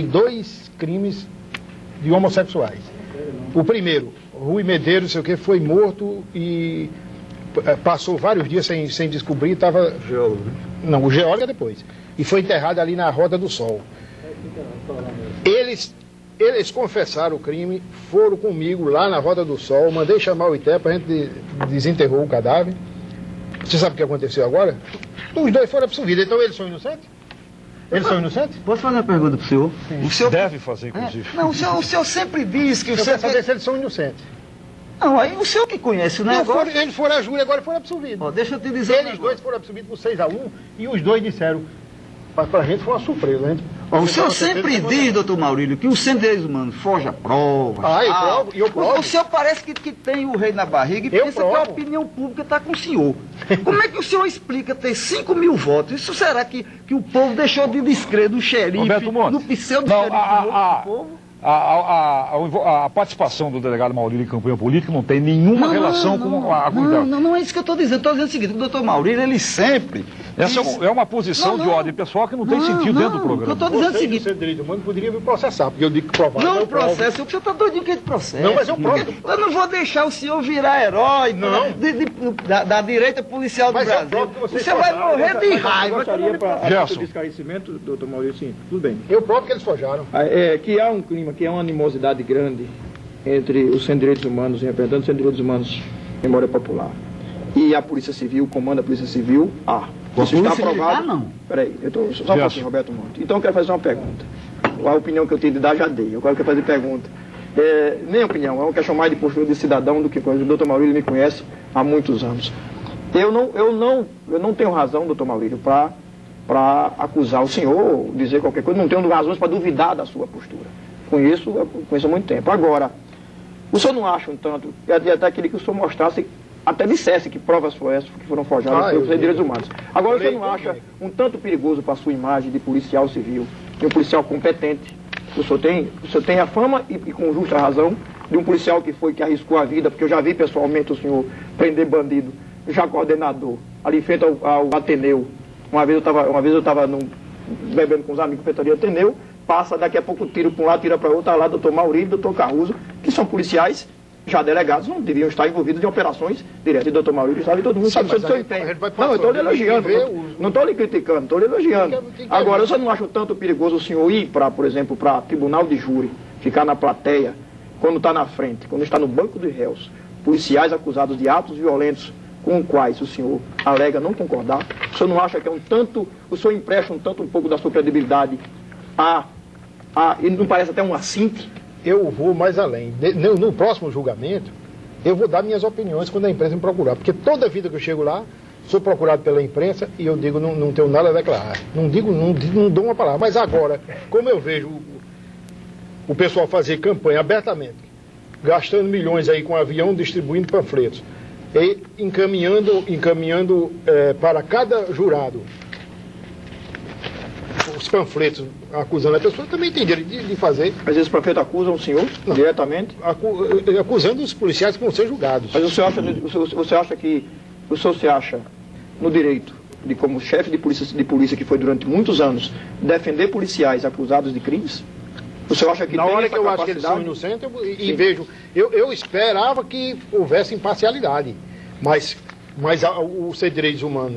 dois crimes de homossexuais. O primeiro, Rui Medeiros, não sei o que, foi morto e passou vários dias sem descobrir, estava... Geólogo. Não, o geólogo é depois. E foi enterrado ali na Roda do Sol. Eles confessaram o crime, foram comigo lá na Roda do Sol, mandei chamar o ITEP, a gente desenterrou o cadáver. Você sabe o que aconteceu agora? Os dois foram absolvidos, então eles são inocentes? Eles são inocentes? Posso fazer uma pergunta para o senhor? O senhor Deve fazer, inclusive. Não, o senhor sempre diz que o Eu senhor... quero saber se eles são inocentes. Não, aí o senhor que conhece o negócio... Eles foram a júri, agora foram absolvidos. Ó, deixa eu te dizer Eles dois foram absolvidos por 6-1 e os dois disseram. Pra gente foi uma surpresa, né? Ó, o senhor sempre diz, doutor Maurílio, que o Centro de Direitos Humanos foge a prova. Eu provo. O senhor parece que tem o rei na barriga e pensa que a opinião pública está com o senhor. Como é que o senhor explica ter 5.000 votos? Isso será que o povo deixou de descrer do xerife, Roberto Montes. do pseudo-xerife do povo? A participação do delegado Maurílio em campanha política não tem nenhuma relação com a comunidade. Não é isso que eu estou dizendo. Estou dizendo o seguinte, o doutor Maurílio, ele sempre... Essa é uma posição de ordem pessoal que não tem sentido dentro do programa. Eu estou dizendo o seguinte... Você, direito humano, poderia me processar, porque eu digo que provar. Não, processo, o senhor está doidinho que é de processo. Não, mas eu provo. Eu não vou deixar o senhor virar herói da direita policial do Brasil. Você vai morrer de raiva. Eu gostaria, para Gerson. de esclarecimento, doutor Maurício, sim, tudo bem. Eu provo que eles forjaram. Que há um clima, que há uma animosidade grande entre o Centro de Direitos Humanos, representando o Centro de Direitos Humanos, Memória Popular, e a Polícia Civil, o comando da Polícia Civil, isso está aprovado. não. Peraí, eu estou só um pouquinho, Roberto Monte. Então eu quero fazer uma pergunta. A opinião que eu tenho de dar já dei. Agora eu quero fazer pergunta. Nem opinião, é uma questão mais de postura de cidadão do que coisa. O doutor Maurílio me conhece há muitos anos. Eu não tenho razão, doutor Maurílio, para acusar o senhor ou dizer qualquer coisa. Não tenho razões para duvidar da sua postura. Conheço há muito tempo. Agora, o senhor não acha um tanto, até queria que o senhor mostrasse, até dissesse que provas foram essas que foram forjadas pelos direitos humanos. Agora, o senhor não acha um tanto perigoso para a sua imagem de policial civil, de um policial competente? O senhor tem a fama, e com justa razão, de um policial que arriscou a vida, porque eu já vi pessoalmente o senhor prender bandido, já coordenador, ali em frente ao Ateneu. Uma vez eu estava bebendo com os amigos da Prefeitura Ateneu, passa, daqui a pouco tiro para um lado, tira para outro, tá lá doutor Maurílio, doutor Caruso, que são policiais já delegados, não deviam estar envolvidos em operações diretas. E doutor Maurílio sabe, todo mundo sabe do seu empenho. Não, eu estou lhe elogiando, não estou lhe criticando, estou lhe elogiando. Agora, eu só não acho tanto perigoso o senhor ir para, por exemplo, para tribunal de júri, ficar na plateia, quando está na frente, quando está no banco de réus, policiais acusados de atos violentos com os quais o senhor alega não concordar. O senhor não acha que é um tanto, o senhor empresta um pouco da sua credibilidade e não parece até um assinte? Eu vou mais além. No próximo julgamento, eu vou dar minhas opiniões quando a imprensa me procurar. Porque toda vida que eu chego lá, sou procurado pela imprensa e eu digo, não tenho nada a declarar. Não dou uma palavra. Mas agora, como eu vejo o pessoal fazer campanha abertamente, gastando milhões aí com avião, distribuindo panfletos, e encaminhando para cada jurado os panfletos acusando a pessoa, também tem direito de fazer. Mas esses panfletos acusam o senhor diretamente? Acusando os policiais que vão ser julgados. Mas você acha que o senhor se acha no direito de, como chefe de polícia que foi durante muitos anos, defender policiais acusados de crimes? O senhor acha que na tem hora essa que eu capacidade? acho que eles são inocentes, e vejo, eu esperava que houvesse imparcialidade, mas o Centro de Direitos Humanos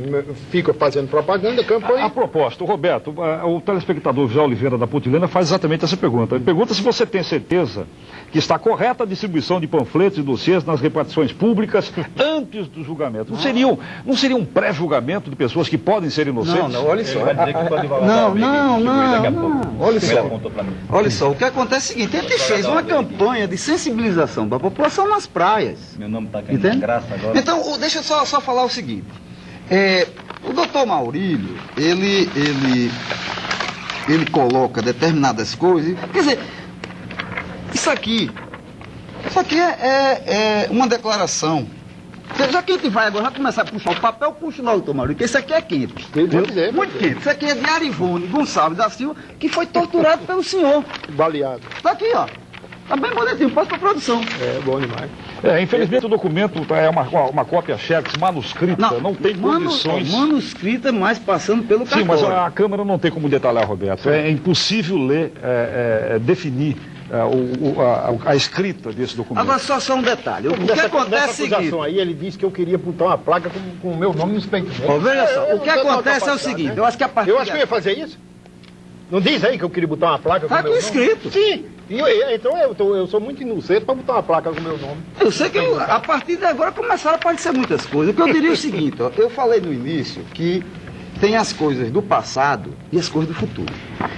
fica fazendo propaganda, campanha. A propósito, Roberto, o telespectador José Oliveira da Putilena faz exatamente essa pergunta. Ele pergunta se você tem certeza que está correta a distribuição de panfletos e dossiês nas repartições públicas antes do julgamento. Não seria um pré-julgamento de pessoas que podem ser inocentes? Não, olha só. Olha só, o que acontece é o seguinte, a gente fez uma campanha de sensibilização da população nas praias. Meu nome está caindo de graça agora. Então, deixa eu só falar o seguinte. O doutor Maurílio, ele coloca determinadas coisas. Quer dizer, isso aqui Essa aqui é uma declaração. Já que a gente vai agora, vai começar a puxar o papel, puxa logo, doutor Maurício, porque esse aqui é quente. Muito quente. Isso aqui é de Arivone Gonçalves da Silva, que foi torturado pelo senhor. Baleado. Tá aqui, ó. Tá bem bonitinho, passa pra produção. É, bom demais. Infelizmente o documento é uma cópia xerox manuscrita, não tem condições. Manuscrita, mas passando pelo Sim, mas cartório. a Câmara não tem como detalhar, Roberto. É impossível ler, definir a escrita desse documento. Agora só um detalhe. O que acontece é o seguinte. Aí ele disse que eu queria botar uma placa com o meu nome nos peitos. Veja só, o que acontece é o seguinte, eu acho que a partir Eu acho que eu ia fazer isso. Não diz aí que eu queria botar uma placa com o meu nome? Tá aqui escrito. Sim. Então eu sou muito inocente para botar uma placa com o meu nome. Eu sei que a partir de agora começaram a aparecer muitas coisas. O que eu diria é o seguinte, ó, eu falei no início que tem as coisas do passado e as coisas do futuro.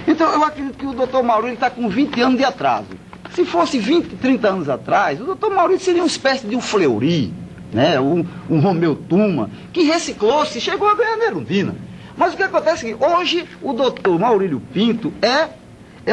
Então eu acredito que o doutor Maurício está com 20 anos de atraso. Se fosse 20, 30 anos atrás, o doutor Maurício seria uma espécie de um Fleury, né? um Romeu Tuma, que reciclou-se e chegou a ganhar na Erundina. Mas o que acontece é que hoje o doutor Maurílio Pinto é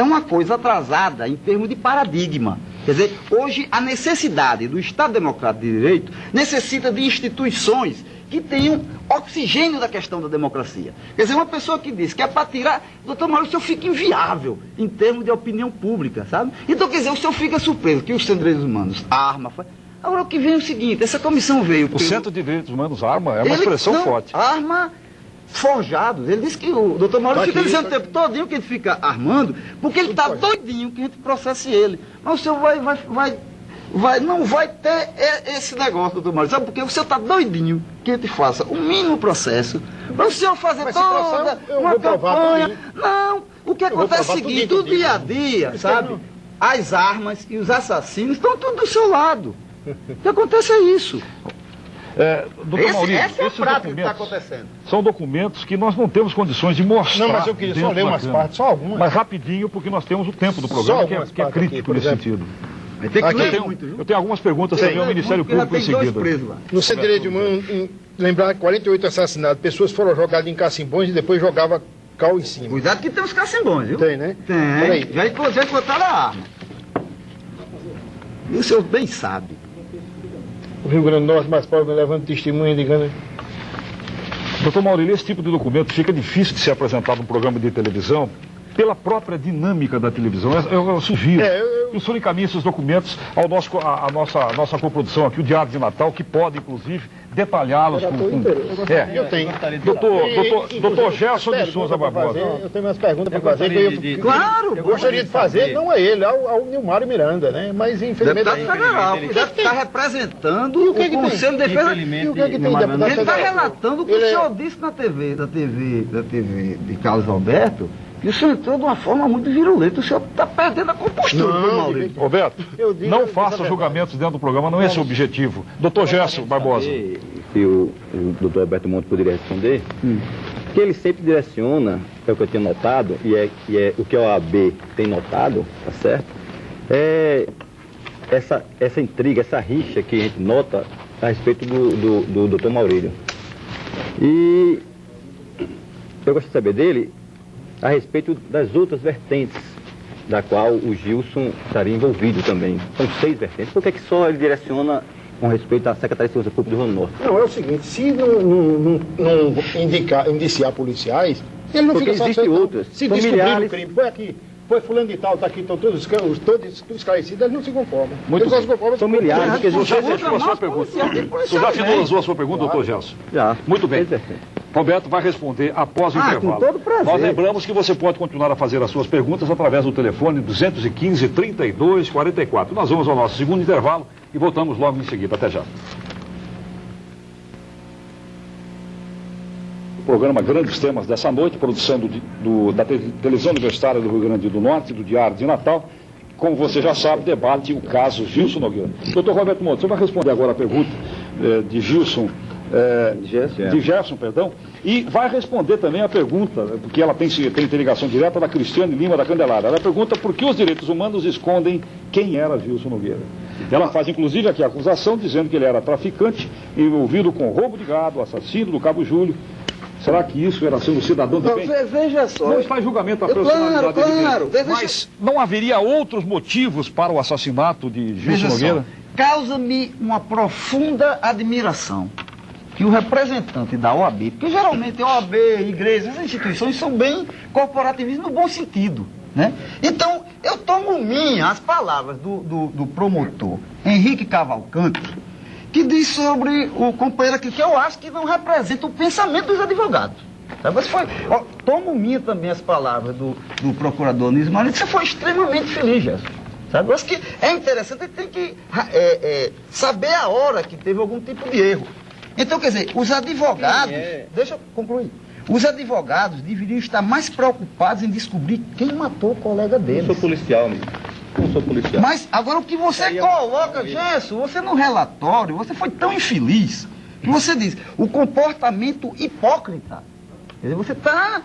uma coisa atrasada em termos de paradigma. Quer dizer, hoje a necessidade do Estado Democrático de Direito necessita de instituições que tenham oxigênio da questão da democracia. Quer dizer, uma pessoa que diz que é para tirar... Doutor Maurício, o senhor fica inviável em termos de opinião pública, sabe? Então, quer dizer, o senhor fica surpreso que os direitos humanos, a arma... Agora, o que vem é o seguinte, essa comissão veio... O Centro de Direitos Humanos, arma, é uma expressão forte. Arma... forjados. Ele disse que o doutor Maurício fica dizendo o tempo todinho que a gente fica armando, porque ele está doidinho que a gente processe ele. Mas o senhor não vai ter esse negócio, doutor Maurício. Sabe por quê? O senhor está doidinho que a gente faça o mínimo processo para o senhor fazer toda uma campanha. Não, o que acontece é o seguinte, do dia a dia, sabe? As armas e os assassinos estão tudo do seu lado. O que acontece é isso. Doutor Maurício, essa é a prática que está acontecendo. São documentos que nós não temos condições de mostrar. Não, mas eu queria só ler umas partes, só algumas. Mas rapidinho, porque nós temos o tempo do programa, que é crítico nesse sentido. Tem que ler muito, viu? Eu tenho algumas perguntas também ao Ministério Público em seguida. No Centro de Direito Humano, lembrar 48 assassinatos, pessoas foram jogadas em cacimbões e depois jogavam cal em cima. Cuidado que tem os cacimbões, viu? Tem, né? Tem. Já encontraram a arma. E o senhor bem sabe. O Rio Grande do Norte mais pobre levando testemunha de grande... Doutor Maurílio, esse tipo de documento fica difícil de ser apresentado num programa de televisão pela própria dinâmica da televisão. Eu sugiro que o senhor encaminhe esses documentos à nossa coprodução aqui, o Diário de Natal, que pode, inclusive, detalhá-los Eu tenho. Doutor Gerson de Souza Barbosa. Eu tenho umas perguntas para fazer. Claro! Eu gostaria de fazer, não a ele, ao Nilmário Miranda, né? Mas infelizmente... Deputado federal, que está representando o Conselho de Defesa. E o que é que tem deputado Ele está relatando o que o senhor disse na TV de Carlos Alberto. E o senhor entrou de uma forma muito virulenta. O senhor está perdendo a compostura, Maurício. Roberto, não faça julgamentos dentro do programa, não é esse o objetivo. Doutor Gerson Barbosa. Se o doutor Alberto Monte poderia responder, que ele sempre direciona, é o que eu tinha notado, e é o que a OAB tem notado, tá certo? Essa intriga, essa rixa que a gente nota a respeito do doutor Maurílio. E eu gosto de saber dele a respeito das outras vertentes, da qual o Gilson estaria envolvido também. São 6 vertentes. Por que só ele direciona com respeito à Secretaria de Segurança Pública do Rio Norte? Não, é o seguinte, se não indiciar policiais, ele não porque fica existem outras. Se descobrir o crime, foi aqui, foi fulano de tal, está aqui, estão todos esclarecidos, eles não se conformam. Muito bem. São milhares. Você já finalizou a sua pergunta? Você já finalizou a sua pergunta, doutor Gelson? Já. Muito bem. Roberto vai responder após o intervalo. Com todo prazer. Nós lembramos que você pode continuar a fazer as suas perguntas através do telefone 215-32-44. Nós vamos ao nosso segundo intervalo e voltamos logo em seguida. Até já. O programa Grandes Temas dessa noite, produção da Televisão Universitária do Rio Grande do Norte, do Diário de Natal. Como você já sabe, debate o caso Gilson Nogueira. Doutor Roberto Monte, você vai responder agora a pergunta de Gilson... de Gerson, perdão, e vai responder também a pergunta, porque ela tem interligação direta da Cristiane Lima da Candelária. Ela pergunta por que os direitos humanos escondem quem era Gilson Nogueira. Ela faz inclusive aqui a acusação dizendo que ele era traficante, envolvido com roubo de gado, assassino do Cabo Júlio. Será que isso era ser um cidadão de bem? Veja só. Não está em julgamento a personalidade Claro. dele. Mas não haveria outros motivos para o assassinato de Gilson Nogueira? Causa-me uma profunda admiração que o representante da OAB, porque geralmente a OAB, igrejas, as instituições são bem corporativistas no bom sentido, né? Então, eu tomo as palavras do promotor Henrique Cavalcante, que diz sobre o companheiro aqui, que eu acho que não representa o pensamento dos advogados. Sabe? Tomo também as palavras do procurador Anísio Marinho, que você foi extremamente feliz, Gerson. Sabe? Eu acho que é interessante, ele tem que saber a hora que teve algum tipo de erro. Então, quer dizer, os advogados, deixa eu concluir, os advogados deveriam estar mais preocupados em descobrir quem matou o colega deles. Eu sou policial, amigo. Não sou policial. Mas agora o que você coloca, Gerson, você no relatório, você foi tão infeliz, que você diz, o comportamento hipócrita. Quer dizer, você está...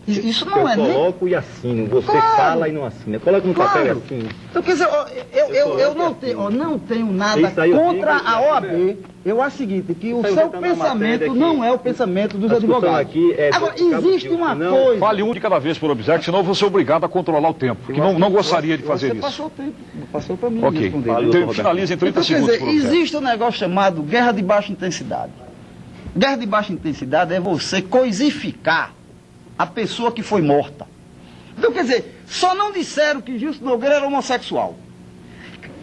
Isso não é nem... Eu coloco e assino, você fala e não assina. Coloca no papel e assino. Então, quer dizer, eu não tenho nada contra a OAB. Eu acho o seguinte, que o seu pensamento não é o pensamento dos advogados. Agora, existe uma coisa... Fale um de cada vez por obséquio, senão eu vou ser obrigado a controlar o tempo, que não gostaria de fazer isso. Passou o tempo, passou para mim Ok, então finaliza em 30 segundos. Quer dizer, existe um negócio chamado guerra de baixa intensidade. Guerra de baixa intensidade é você coisificar a pessoa que foi morta. Então, quer dizer, só não disseram que Gilson Nogueira era homossexual.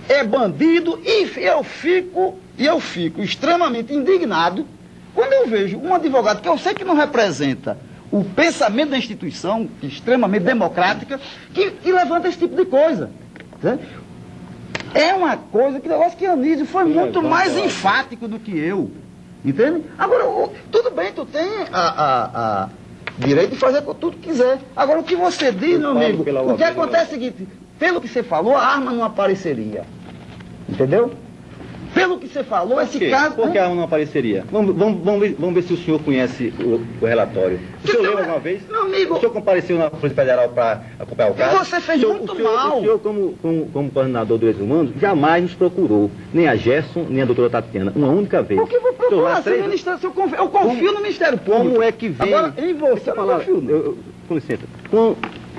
É bandido e eu fico extremamente indignado quando eu vejo um advogado que eu sei que não representa o pensamento da instituição, extremamente democrática, que levanta esse tipo de coisa. Né? É uma coisa que eu acho que Anísio foi muito mais enfático do que eu. Entende? Agora, tudo bem, tu tem direito de fazer tudo que quiser. Agora, o que você diz, meu amigo, o que acontece é o seguinte, pelo que você falou, a arma não apareceria. Entendeu? Pelo que você falou, esse caso... Por que a arma não apareceria? Vamos ver se o senhor conhece o relatório. O senhor leu alguma vez? Meu amigo... O senhor compareceu na Polícia Federal para acompanhar o caso? Você fez muito mal. O senhor, como coordenador do Direitos Humanos, jamais nos procurou, nem a Gerson, nem a doutora Tatiana, uma única vez. Por que vou procurar? Eu confio no Ministério Público. Como é que vem... Agora, em você, com licença.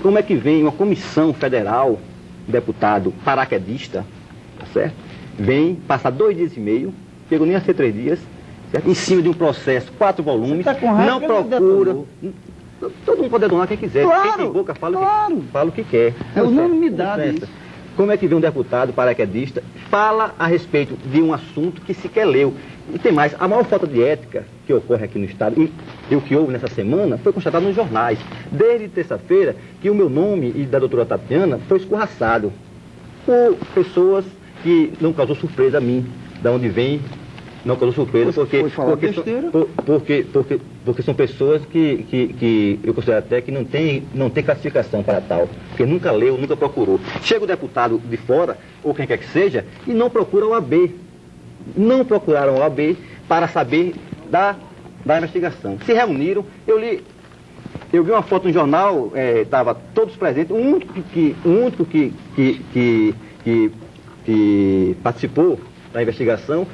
Como é que vem uma comissão federal, deputado paraquedista, tá certo? Vem, passa 2 dias e meio, chegou nem a ser 3 dias, certo? Em cima de um processo, 4 volumes, não procura. Todo mundo pode detonar quem quiser. Claro, quem tem boca fala o que quer. É unanimidade. Como é que vem um deputado paraquedista, fala a respeito de um assunto que sequer leu? E tem mais, a maior falta de ética que ocorre aqui no Estado, e o que houve nessa semana, foi constatado nos jornais. Desde terça-feira, que o meu nome e da doutora Tatiana foi escorraçado por pessoas que não causou surpresa a mim, da onde vem, não causou surpresa, porque são pessoas que eu considero até que não tem classificação para tal, porque nunca leu, nunca procurou. Chega o deputado de fora, ou quem quer que seja, e não procura o OAB. Não procuraram o OAB para saber da investigação. Se reuniram, eu vi uma foto no jornal, estava todos presentes, o único que participou da investigação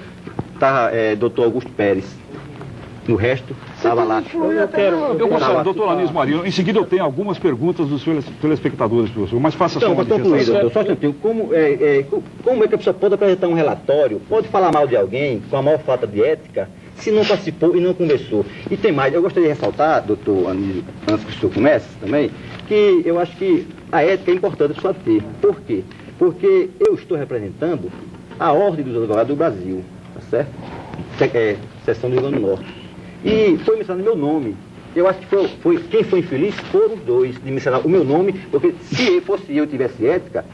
estava doutor Augusto Pérez. O resto estava lá. Eu gostaria, doutor Anísio Marinho, em seguida eu tenho algumas perguntas dos telespectadores, professor, mas faça só uma manifestação. Só um instantinho, como é que a pessoa pode apresentar um relatório, pode falar mal de alguém com a maior falta de ética, se não participou e não conversou? E tem mais, eu gostaria de ressaltar, doutor Anísio, antes que o senhor comece também, que eu acho que a ética é importante a pessoa ter. Por quê? Porque eu estou representando a Ordem dos Advogados do Brasil, tá certo? Seção do Rio Grande do Norte. E foi mencionado meu nome. Eu acho que quem foi infeliz foram os dois, de mencionar o meu nome, porque se fosse eu tivesse ética,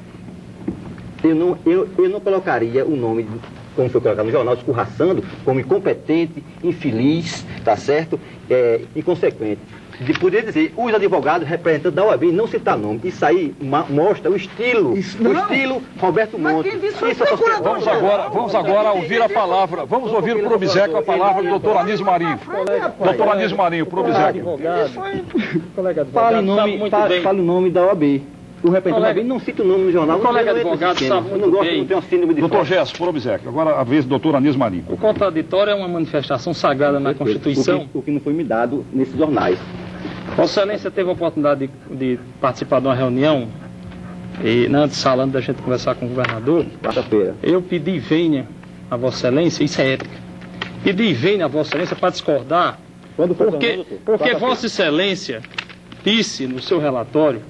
eu não colocaria o nome, como foi colocado no jornal, escorraçando, como incompetente, infeliz, tá certo? Inconsequente. De poder dizer, os advogados representantes da OAB não citar nome. Isso aí mostra o estilo Roberto Monte. Vamos agora ouvir a palavra, vamos ouvir por obséquio a palavra do doutor Anísio Marinho. Doutor Anísio Marinho, por obséquio. Fale o nome da OAB. O representante também não cita o nome no jornal. O colega advogado sabe muito bem. Não tem um síndrome de Doutor Gesso, por obséquio. Agora a vez do doutor Anísio Marinho. O contraditório é uma manifestação sagrada na Constituição. O que não foi me dado nesses jornais. Vossa Excelência teve a oportunidade de participar de uma reunião, e na antessala, antes da gente conversar com o governador, Quarta-feira. eu pedi vênia a Vossa Excelência, isso é ética, pedi vênia a Vossa Excelência para discordar, porque Vossa Excelência disse no seu relatório,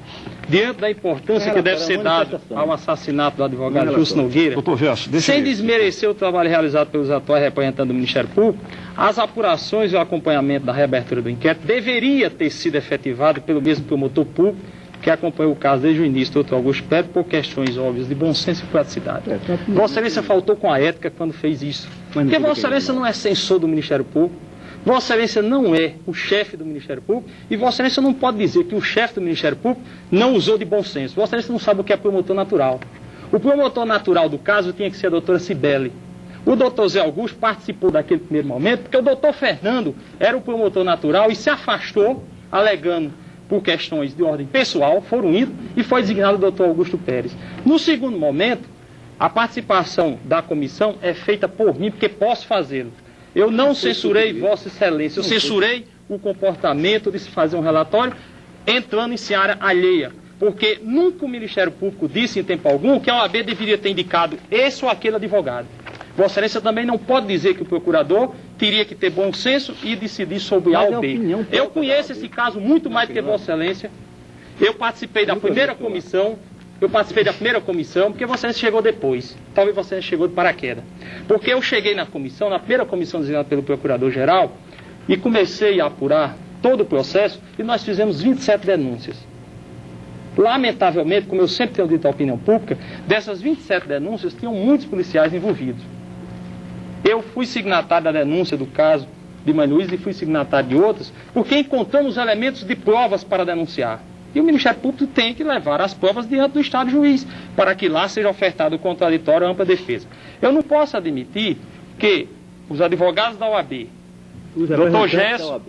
diante da importância que deve ser dada ao assassinato do advogado Gilson Nogueira, Doutor Gesso, sem desmerecer o trabalho realizado pelos atuais representantes do Ministério Público, as apurações e o acompanhamento da reabertura do inquérito deveria ter sido efetivado pelo mesmo promotor público que acompanhou o caso desde o início, doutor Augusto Pérez, por questões óbvias de bom senso e praticidade. Vossa Excelência faltou com a ética quando fez isso. Porque Vossa Excelência não é censor do Ministério Público, Vossa Excelência não é o chefe do Ministério Público e Vossa Excelência não pode dizer que o chefe do Ministério Público não usou de bom senso. Vossa Excelência não sabe o que é promotor natural. O promotor natural do caso tinha que ser a doutora Cibele. O doutor Zé Augusto participou daquele primeiro momento porque o doutor Fernando era o promotor natural e se afastou, alegando por questões de ordem pessoal, foram indo e foi designado o doutor Augusto Pérez. No segundo momento, a participação da comissão é feita por mim porque posso fazê-lo. Eu não censurei Vossa Excelência, eu censurei o comportamento de se fazer um relatório entrando em seara alheia. Porque nunca o Ministério Público disse em tempo algum que a OAB deveria ter indicado esse ou aquele advogado. Vossa Excelência também não pode dizer que o procurador teria que ter bom senso e decidir sobre A ou B. Eu conheço esse caso muito mais do que Vossa Excelência. Eu participei da primeira comissão. Porque Vossa Excelência chegou depois. Talvez Vossa Excelência chegou de paraquedas. Porque eu cheguei na comissão, na primeira comissão designada pelo Procurador-Geral, e comecei a apurar todo o processo, e nós fizemos 27 denúncias. Lamentavelmente, como eu sempre tenho dito à opinião pública, dessas 27 denúncias, tinham muitos policiais envolvidos. Eu fui signatário da denúncia do caso de Mãe Luísa e fui signatário de outras, porque encontramos elementos de provas para denunciar. E o Ministério Público tem que levar as provas diante do Estado juiz, para que lá seja ofertado o contraditório à ampla defesa. Eu não posso admitir que os advogados da OAB, doutor Gesso,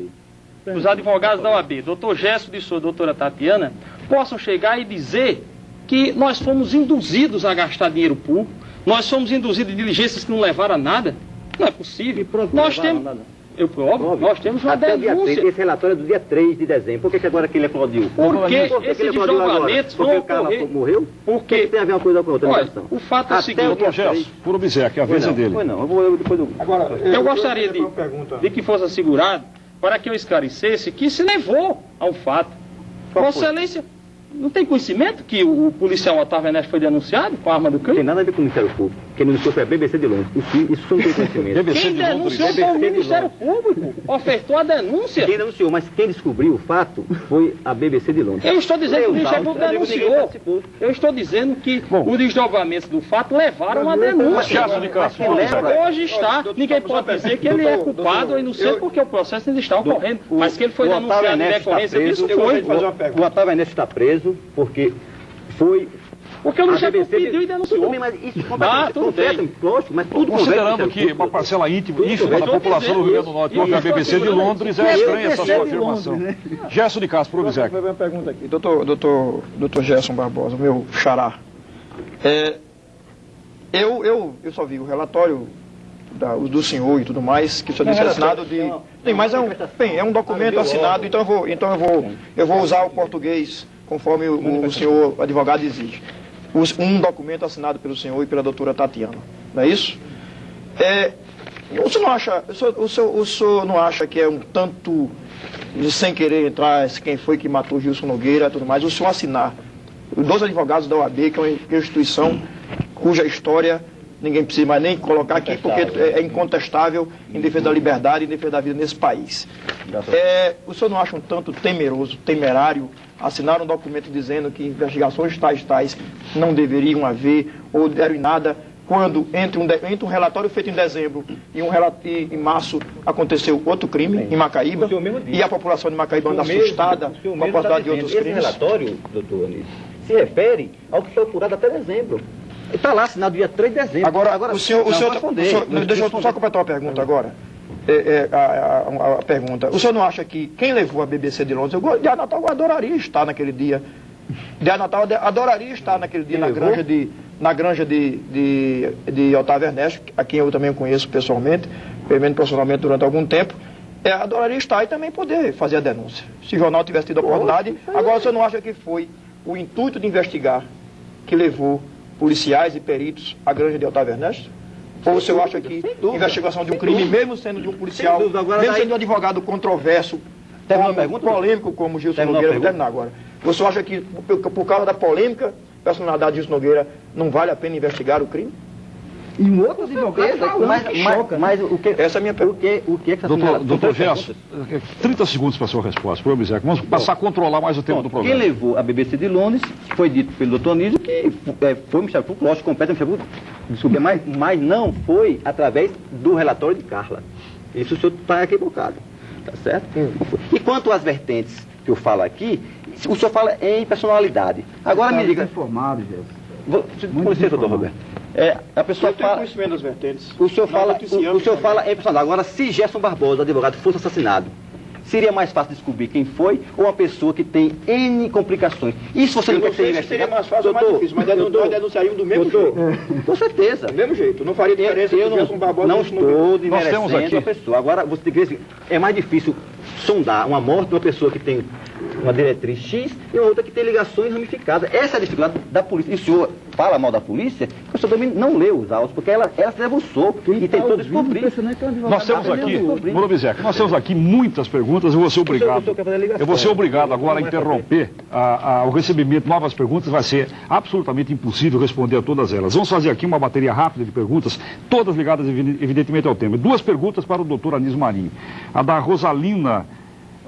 os advogados da OAB, doutor Gesso de Souza, doutora Tatiana, possam chegar e dizer que nós fomos induzidos a gastar dinheiro público, nós fomos induzidos em diligências que não levaram a nada. Não é possível. Nós temos... Eu provo, nós temos uma denúncia. Esse relatório é do dia 3 de dezembro. Por que agora que ele aplaudiu? Porque esses desdobramentos vão ocorrer... Porque o cara morreu? Porque tem a ver uma coisa com a outra. Olha, o fato é o seguinte... Doutor Gesso, por obséquio, a vez é dele. Eu gostaria de que fosse assegurado para que eu esclarecesse que se levou ao fato. Vossa Excelência não tem conhecimento que o policial Otávio Ernesto foi denunciado com a arma do crime? Não tem nada a ver com o Ministério Público. Quem denunciou foi a BBC de Londres. Isso não tem conhecimento. Quem denunciou foi o Ministério Público. Ofertou a denúncia. Quem denunciou, mas quem descobriu o fato foi a BBC de Londres. Eu estou dizendo que o Ministério Público denunciou. Eu estou dizendo que os desdobramentos do fato levaram a denúncia. Hoje está. Ninguém pode dizer que ele é culpado ou inocente porque o processo ainda está ocorrendo. Mas que ele foi denunciado em decorrência disso foi. O Otávio Ernesto está preso porque foi... Porque o Ministério Público pediu e denunciou. Mas isso tudo bem. Lógico, mas tudo considerando que uma parcela ínfima da população do Rio Grande do Norte ouve a BBC de Londres, é estranha essa sua afirmação. Gesso de Castro, por obséquio. Uma pergunta aqui. Doutor Gerson Barbosa, meu xará. Eu só vi o relatório do senhor e tudo mais, que o senhor disse assinado de... Tem, mas é um documento assinado, então eu vou usar o português conforme o senhor advogado exige. Um documento assinado pelo senhor e pela doutora Tatiana. Não é isso? O senhor não acha que é um tanto de sem querer entrar quem foi que matou Gilson Nogueira e tudo mais, o senhor assinar os dois advogados da OAB, que é uma instituição cuja história ninguém precisa mais nem colocar aqui, porque é incontestável em defesa da liberdade e em defesa da vida nesse país. O senhor não acha um tanto temerário, assinar um documento dizendo que investigações tais não deveriam haver ou deram em nada, quando entre um relatório feito em dezembro e em março aconteceu outro crime em Macaíba, e a população de Macaíba anda assustada com a possibilidade de outros crimes? Esse relatório, doutor Anísio, se refere ao que foi apurado até dezembro. Está lá, assinado dia 3 de dezembro. Agora o senhor deixa eu só completar uma pergunta agora. A pergunta. O senhor não acha que quem levou a BBC de Londres, eu adoraria estar naquele dia Diário de Natal adoraria estar naquele dia na granja de Otávio Ernesto, a quem eu também conheço pessoalmente, pelo menos profissionalmente durante algum tempo. Adoraria estar e também poder fazer a denúncia. Se o jornal tivesse tido a oportunidade. Agora, você não acha que foi o intuito de investigar que levou policiais e peritos à granja de Otávio Ernesto? Ou você acha que a investigação de um crime, mesmo sendo de um policial, mesmo sendo de um advogado controverso, polêmico como Gilson Nogueira, vou terminar agora. Você acha que, por causa da polêmica, a personalidade de Gilson Nogueira não vale a pena investigar o crime? E um outro advogado mas o que... Essa é a minha pergunta. O que é que Doutor Gerson, 30 segundos para a sua resposta. Por obséquio. Vamos passar a controlar mais o tempo do programa. Quem levou a BBC de Londres foi dito pelo doutor Anísio que foi o Ministério Público, lógico, compete o Ministério Público, mas não foi através do relatório de Carla. Isso o senhor está equivocado, tá certo? E quanto às vertentes que eu falo aqui, o senhor fala em personalidade. Agora me diga... informado, Gerson. Com licença, doutor Roberto. A pessoa fala... conhecimento das vertentes. O senhor fala em personalidade. Agora, se Gerson Barbosa, advogado, fosse assassinado, seria mais fácil descobrir quem foi ou uma pessoa que tem N complicações? Isso você não quer ser investigado? Seria mais fácil ou mais difícil, mas nós denunciaríamos do mesmo jeito. Com certeza. Do mesmo jeito. Não faria diferença eu não estou desmerecendo a pessoa. Agora, você tem que ver assim, é mais difícil sondar uma morte de uma pessoa que tem uma diretriz X e uma outra que tem ligações ramificadas. Essa é a dificuldade da polícia. E o senhor fala mal da polícia, o senhor também não leu os autos, porque ela se debruçou e tentou descobrir. Nós temos aqui, Bruno Obséquio, nós temos aqui muitas perguntas. Eu vou ser obrigado agora a interromper o recebimento de novas perguntas. Vai ser absolutamente impossível responder a todas elas. Vamos fazer aqui uma bateria rápida de perguntas, todas ligadas evidentemente ao tema. Duas perguntas para o doutor Anísio Marinho. A da Rosalina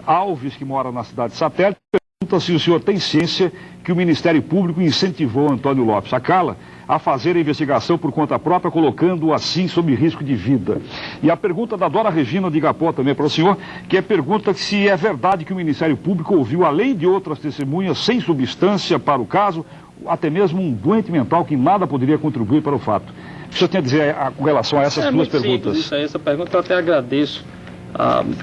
Alves, que mora na cidade de Satélite, pergunta se o senhor tem ciência que o Ministério Público incentivou Antônio Lopes Acala a fazer a investigação por conta própria, colocando-o assim sob risco de vida. E a pergunta da Dora Regina de Igapó também para o senhor, que pergunta se é verdade que o Ministério Público ouviu, além de outras testemunhas sem substância para o caso, até mesmo um doente mental que nada poderia contribuir para o fato. O que o senhor tem a dizer com relação a essas duas perguntas? Simples, essa pergunta eu até agradeço.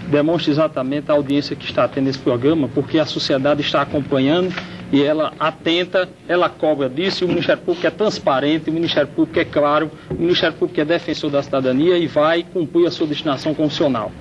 Demonstra exatamente a audiência que está tendo esse programa, porque a sociedade está acompanhando e ela atenta, ela cobra disso, e o Ministério Público é transparente, o Ministério Público é claro, o Ministério Público é defensor da cidadania e vai cumprir a sua destinação constitucional.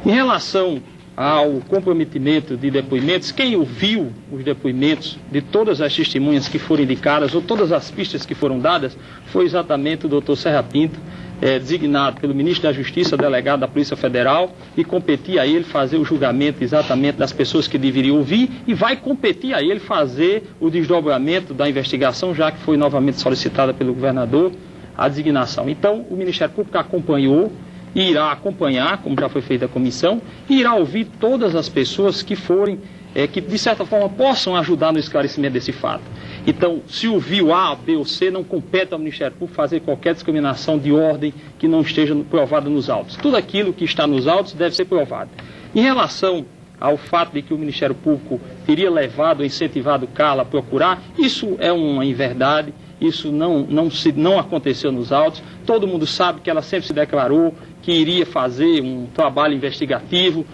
Em relação ao comprometimento de depoimentos, quem ouviu os depoimentos de todas as testemunhas que foram indicadas ou todas as pistas que foram dadas foi exatamente o doutor Serra Pinto, designado pelo ministro da Justiça, delegado da Polícia Federal, e competia a ele fazer o julgamento exatamente das pessoas que deveriam ouvir, e vai competir a ele fazer o desdobramento da investigação, já que foi novamente solicitada pelo governador a designação. Então, o Ministério Público acompanhou e irá acompanhar, como já foi feita a comissão, e irá ouvir todas as pessoas que forem, que de certa forma possam ajudar no esclarecimento desse fato. Então, se ouviu A, B ou C, não compete ao Ministério Público fazer qualquer discriminação de ordem que não esteja provada nos autos. Tudo aquilo que está nos autos deve ser provado. Em relação ao fato de que o Ministério Público teria levado, incentivado Carla a procurar, isso é uma inverdade, isso não aconteceu nos autos. Todo mundo sabe que ela sempre se declarou que iria fazer um trabalho investigativo,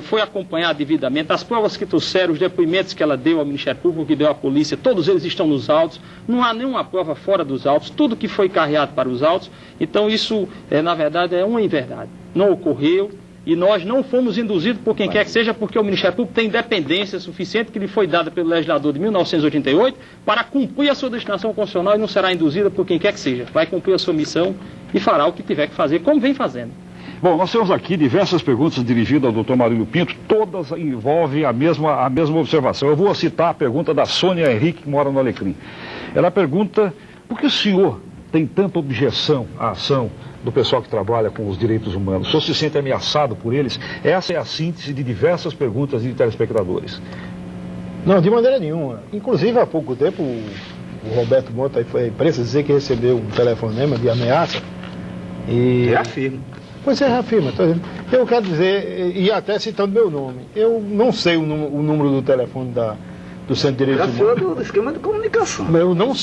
foi acompanhado devidamente. As provas que trouxeram, os depoimentos que ela deu ao Ministério Público, que deu à polícia, todos eles estão nos autos, não há nenhuma prova fora dos autos, tudo que foi carreado para os autos. Então isso, na verdade, é uma inverdade. Não ocorreu e nós não fomos induzidos por quem quer que seja, porque o Ministério Público tem independência suficiente que lhe foi dada pelo legislador de 1988 para cumprir a sua destinação constitucional e não será induzida por quem quer que seja. Vai cumprir a sua missão e fará o que tiver que fazer, como vem fazendo. Bom, nós temos aqui diversas perguntas dirigidas ao doutor Marinho Pinto, todas envolvem a mesma observação. Eu vou citar a pergunta da Sônia Henrique, que mora no Alecrim. Ela pergunta, por que o senhor tem tanta objeção à ação do pessoal que trabalha com os direitos humanos? O senhor se sente ameaçado por eles? Essa é a síntese de diversas perguntas de telespectadores. Não, de maneira nenhuma. Inclusive, há pouco tempo, o Roberto Monta foi à imprensa dizer que recebeu um telefonema de ameaça. E afirma. Pois é, afirma. Eu quero dizer, e até citando meu nome, eu não sei o número do telefone do Centro de Direitos Humanos. Do esquema de comunicação. Eu não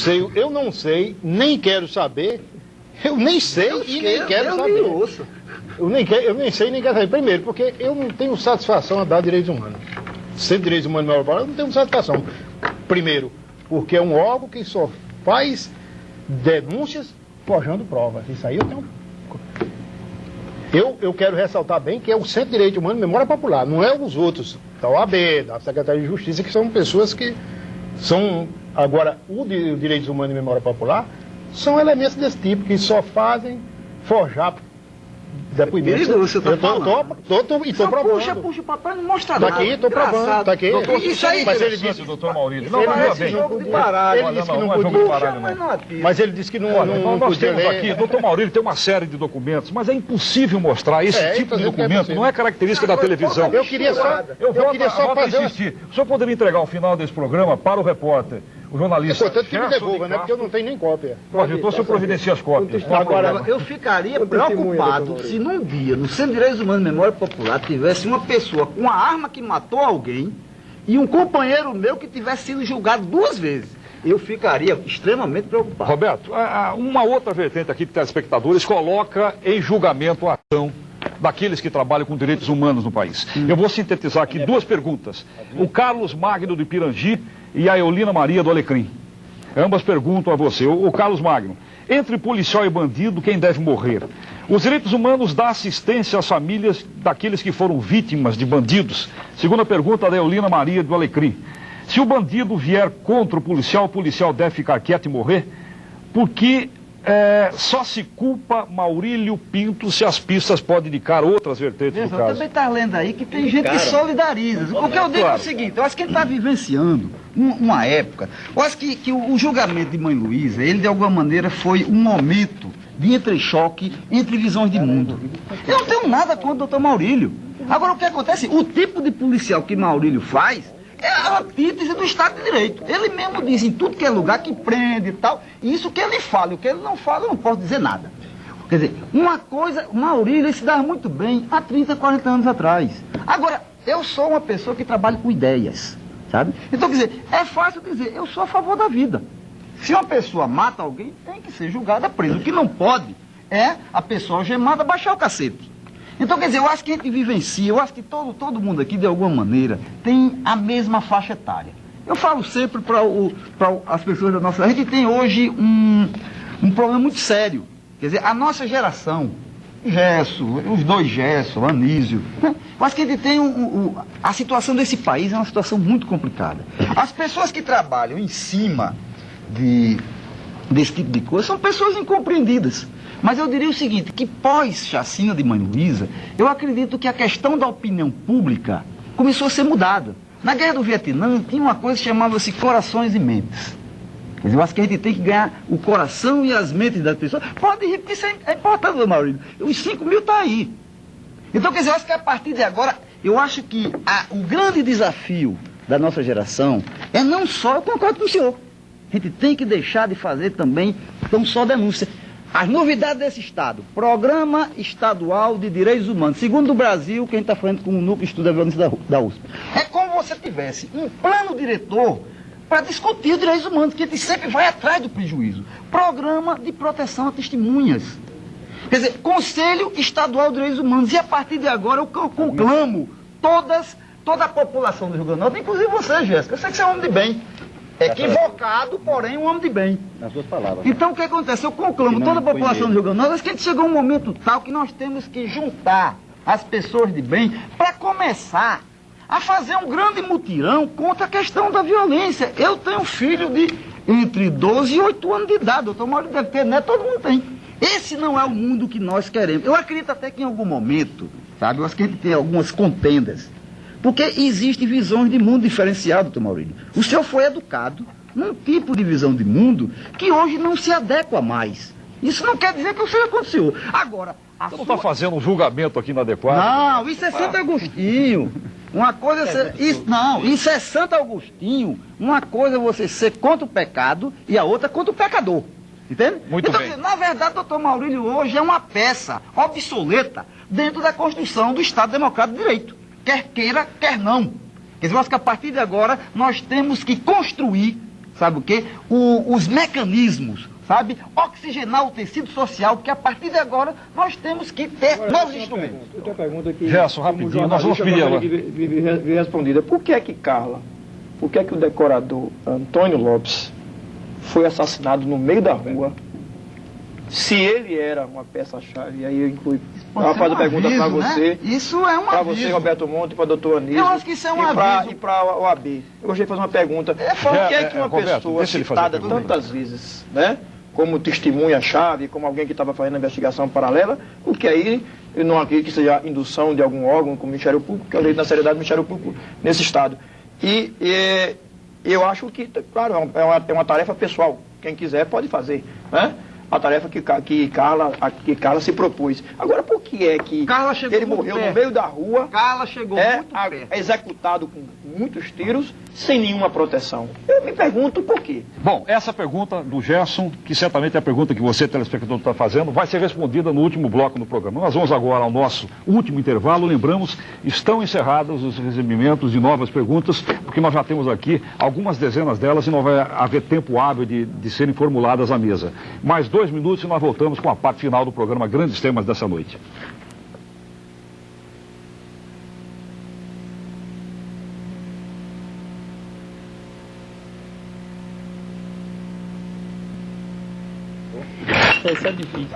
sei, nem quero saber. Eu nem sei e nem quero saber. Eu nem sei nem quero saber. Primeiro, porque eu não tenho satisfação a dar direitos humanos. Centro de Direitos Humanos eu não tenho satisfação. Primeiro, porque é um órgão que só faz denúncias forjando provas. Isso aí eu tenho... Eu quero ressaltar bem que é o Centro de Direito Humano e Memória Popular, não é os outros, da OAB, da Secretaria de Justiça, que são pessoas que são... Agora, o de Direitos Humanos e Memória Popular são elementos desse tipo, que só fazem forjar depoimentos. Você tá Estou provando. Puxa o papai, não mostra Tá nada. aqui, estou provando, tá aqui. Isso aí, mas ele disse, doutor Maurílio. Não, mas esse jogo de baralho. Ele disse que não podia. Mas ele disse que não nós podia temos ler. aqui, doutor Maurílio tem uma série de documentos, mas é impossível mostrar esse tipo de documento, não é característica da televisão. Eu queria só fazer... insistir. O senhor poderia entregar o final desse programa para o repórter, o jornalista. É importante que me devolva, né? Porque eu não tenho nem cópia. Então o senhor providencia as cópias. Agora, eu ficaria preocupado se num dia, no Centro de Direitos Humanos e Memória Popular, tivesse uma pessoa com uma arma que matou alguém e um companheiro meu que tivesse sido julgado 2 vezes. Eu ficaria extremamente preocupado. Roberto, uma outra vertente aqui de telespectadores coloca em julgamento a ação daqueles que trabalham com direitos humanos no país. Eu vou sintetizar aqui 2 perguntas. O Carlos Magno do Pirangi e a Eulina Maria do Alecrim. Ambas perguntam a você. O Carlos Magno, entre policial e bandido, quem deve morrer? Os direitos humanos dão assistência às famílias daqueles que foram vítimas de bandidos? Segunda pergunta da Eulina Maria do Alecrim. Se o bandido vier contra o policial deve ficar quieto e morrer? Porque só se culpa Maurílio Pinto se as pistas podem indicar outras vertentes do caso. Eu também está lendo aí que tem gente que solidariza. O que eu digo é o seguinte, eu acho que ele está vivenciando uma época. Eu acho que o julgamento de Mãe Luísa, ele de alguma maneira foi um momento de entrechoque entre visões de mundo. Eu não tenho nada contra o doutor Maurílio. Agora o que acontece? O tipo de policial que Maurílio faz é a antítese do Estado de Direito. Ele mesmo diz em tudo que é lugar que prende e tal. E isso que ele fala, o que ele não fala, eu não posso dizer nada. Quer dizer, uma coisa, o Maurílio se dava muito bem há 30, 40 anos atrás. Agora, eu sou uma pessoa que trabalha com ideias, sabe? Então, quer dizer, é fácil dizer, eu sou a favor da vida. Se uma pessoa mata alguém, tem que ser julgada presa. O que não pode é a pessoa algemada baixar o cacete. Então, quer dizer, eu acho que a gente vivencia, eu acho que todo mundo aqui, de alguma maneira, tem a mesma faixa etária. Eu falo sempre para as pessoas da nossa... A gente tem hoje um problema muito sério. Quer dizer, a nossa geração, Gesso, os 2 Gesso, Anísio, né? Eu acho que a gente tem a situação desse país é uma situação muito complicada. As pessoas que trabalham em cima desse tipo de coisa são pessoas incompreendidas. Mas eu diria o seguinte, que pós-chacina de Mãe Luísa, eu acredito que a questão da opinião pública começou a ser mudada. Na Guerra do Vietnã tinha uma coisa que chamava-se corações e mentes. Quer dizer, eu acho que a gente tem que ganhar o coração e as mentes das pessoas. Pode rir, porque isso é importante, Maurício. Os 5 mil está aí. Então, quer dizer, eu acho que a partir de agora, eu acho que o grande desafio da nossa geração é não só, eu concordo com o senhor, a gente tem que deixar de fazer também tão só denúncia. As novidades desse Estado, Programa Estadual de Direitos Humanos, segundo o Brasil, que a gente está falando com o Núcleo de Estudo da Violência da USP. É como você tivesse um plano diretor para discutir os direitos humanos, que a gente sempre vai atrás do prejuízo. Programa de proteção a testemunhas. Quer dizer, Conselho Estadual de Direitos Humanos. E a partir de agora eu conclamo toda a população do Rio Grande do Norte, inclusive você, Jéssica. Eu sei que você é um homem de bem. Equivocado, porém um homem de bem. Nas suas palavras. Então o que acontece? Eu conclamo toda a população do Rio Grande do Norte, acho que a gente chegou a um momento tal que nós temos que juntar as pessoas de bem para começar a fazer um grande mutirão contra a questão da violência. Eu tenho um filho de entre 12 e 8 anos de idade, o doutor Maurício deve ter, né? Todo mundo tem. Esse não é o mundo que nós queremos. Eu acredito até que em algum momento, sabe, eu acho que a gente tem algumas contendas. Porque existem visões de mundo diferenciado, doutor Maurílio. O senhor foi educado num tipo de visão de mundo que hoje não se adequa mais. Isso não quer dizer que o senhor aconteceu. Agora, você não está fazendo um julgamento aqui inadequado? Não, isso é Santo Agostinho. Uma coisa isso é Santo Agostinho. Uma coisa é você ser contra o pecado e a outra contra o pecador. Entende? Muito então, bem. Na verdade, doutor Maurílio hoje é uma peça obsoleta dentro da Constituição do Estado Democrático de Direito. Quer queira, quer não. Quer dizer, eu acho que a partir de agora nós temos que construir, sabe o quê? Os mecanismos, sabe? Oxigenar o tecido social, porque a partir de agora nós temos que ter novos instrumentos. Eu tenho uma pergunta que... Gerson, rapidinho, nós vamos pedir ela. respondida. Por que é que Carla por que é que o decorador Antônio Lopes foi assassinado no meio da rua, se ele era uma peça-chave. E aí eu incluo. Eu faço a pergunta para você. Isso é um Para aviso. você, Roberto Monte, para a doutora Anísio. Eu acho que isso é um aviso. E para o AB. Eu gostaria de fazer uma pergunta. Por que é que uma Roberto, pessoa deixa ele fazer a citada pergunta. tantas vezes, né? Como testemunha-chave, como alguém que estava fazendo a investigação paralela, porque aí eu não acredito que seja indução de algum órgão como o Ministério Público, que é o direito da seriedade do Ministério Público nesse Estado. E eu acho que, claro, é uma tarefa pessoal. Quem quiser pode fazer, né? A tarefa que Carla se propôs. Agora, por que é que ele morreu no meio da rua, Carla chegou muito perto. executado com muitos tiros, sem nenhuma proteção? Eu me pergunto por quê. Bom, essa pergunta do Gerson, que certamente é a pergunta que você, telespectador, está fazendo, vai ser respondida no último bloco do programa. Nós vamos agora ao nosso último intervalo. Lembramos, estão encerrados os recebimentos de novas perguntas, porque nós já temos aqui algumas dezenas delas e não vai haver tempo hábil de serem formuladas à mesa. Mais 2 minutos e nós voltamos com a parte final do programa Grandes Temas dessa noite. Isso é difícil.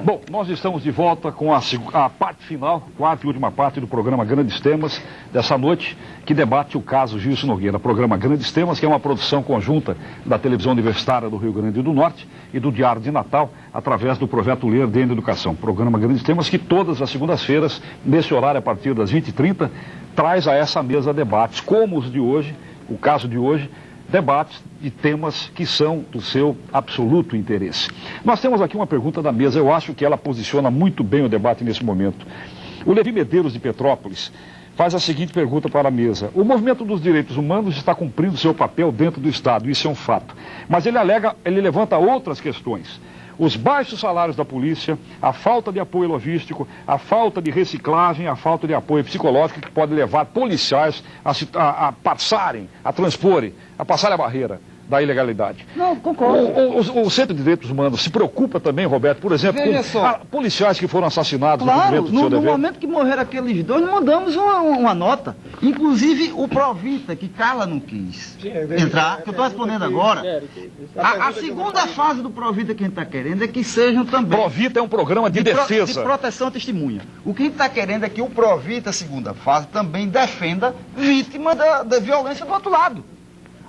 Bom, nós estamos de volta com a parte final, quarta e última parte do programa Grandes Temas dessa noite, que debate o caso Gilson Nogueira. Programa Grandes Temas, que é uma produção conjunta da Televisão Universitária do Rio Grande do Norte e do Diário de Natal, através do projeto Ler Dentro da Educação. Programa Grandes Temas que todas as segundas-feiras, nesse horário a partir das 20h30, traz a essa mesa debates, como os de hoje, o caso de hoje, debates de temas que são do seu absoluto interesse. Nós temos aqui uma pergunta da mesa, eu acho que ela posiciona muito bem o debate nesse momento. O Levi Medeiros de Petrópolis faz a seguinte pergunta para a mesa. O movimento dos direitos humanos está cumprindo seu papel dentro do Estado, isso é um fato. Mas ele levanta outras questões. Os baixos salários da polícia, a falta de apoio logístico, a falta de reciclagem, a falta de apoio psicológico que pode levar policiais a passarem, a transporem, a passarem a barreira da ilegalidade. Não, concordo. O Centro de Direitos Humanos se preocupa também, Roberto, por exemplo, com policiais que foram assassinados no cumprimento do seu dever? No momento que morreram aqueles dois, mandamos uma nota. Inclusive o Provita, que Carla não quis entrar, que eu estou respondendo agora. A segunda fase do Provita que a gente está querendo é que sejam também... Provita é um programa de defesa. De proteção à testemunha. O que a gente está querendo é que o Provita, segunda fase, também defenda vítima da violência do outro lado.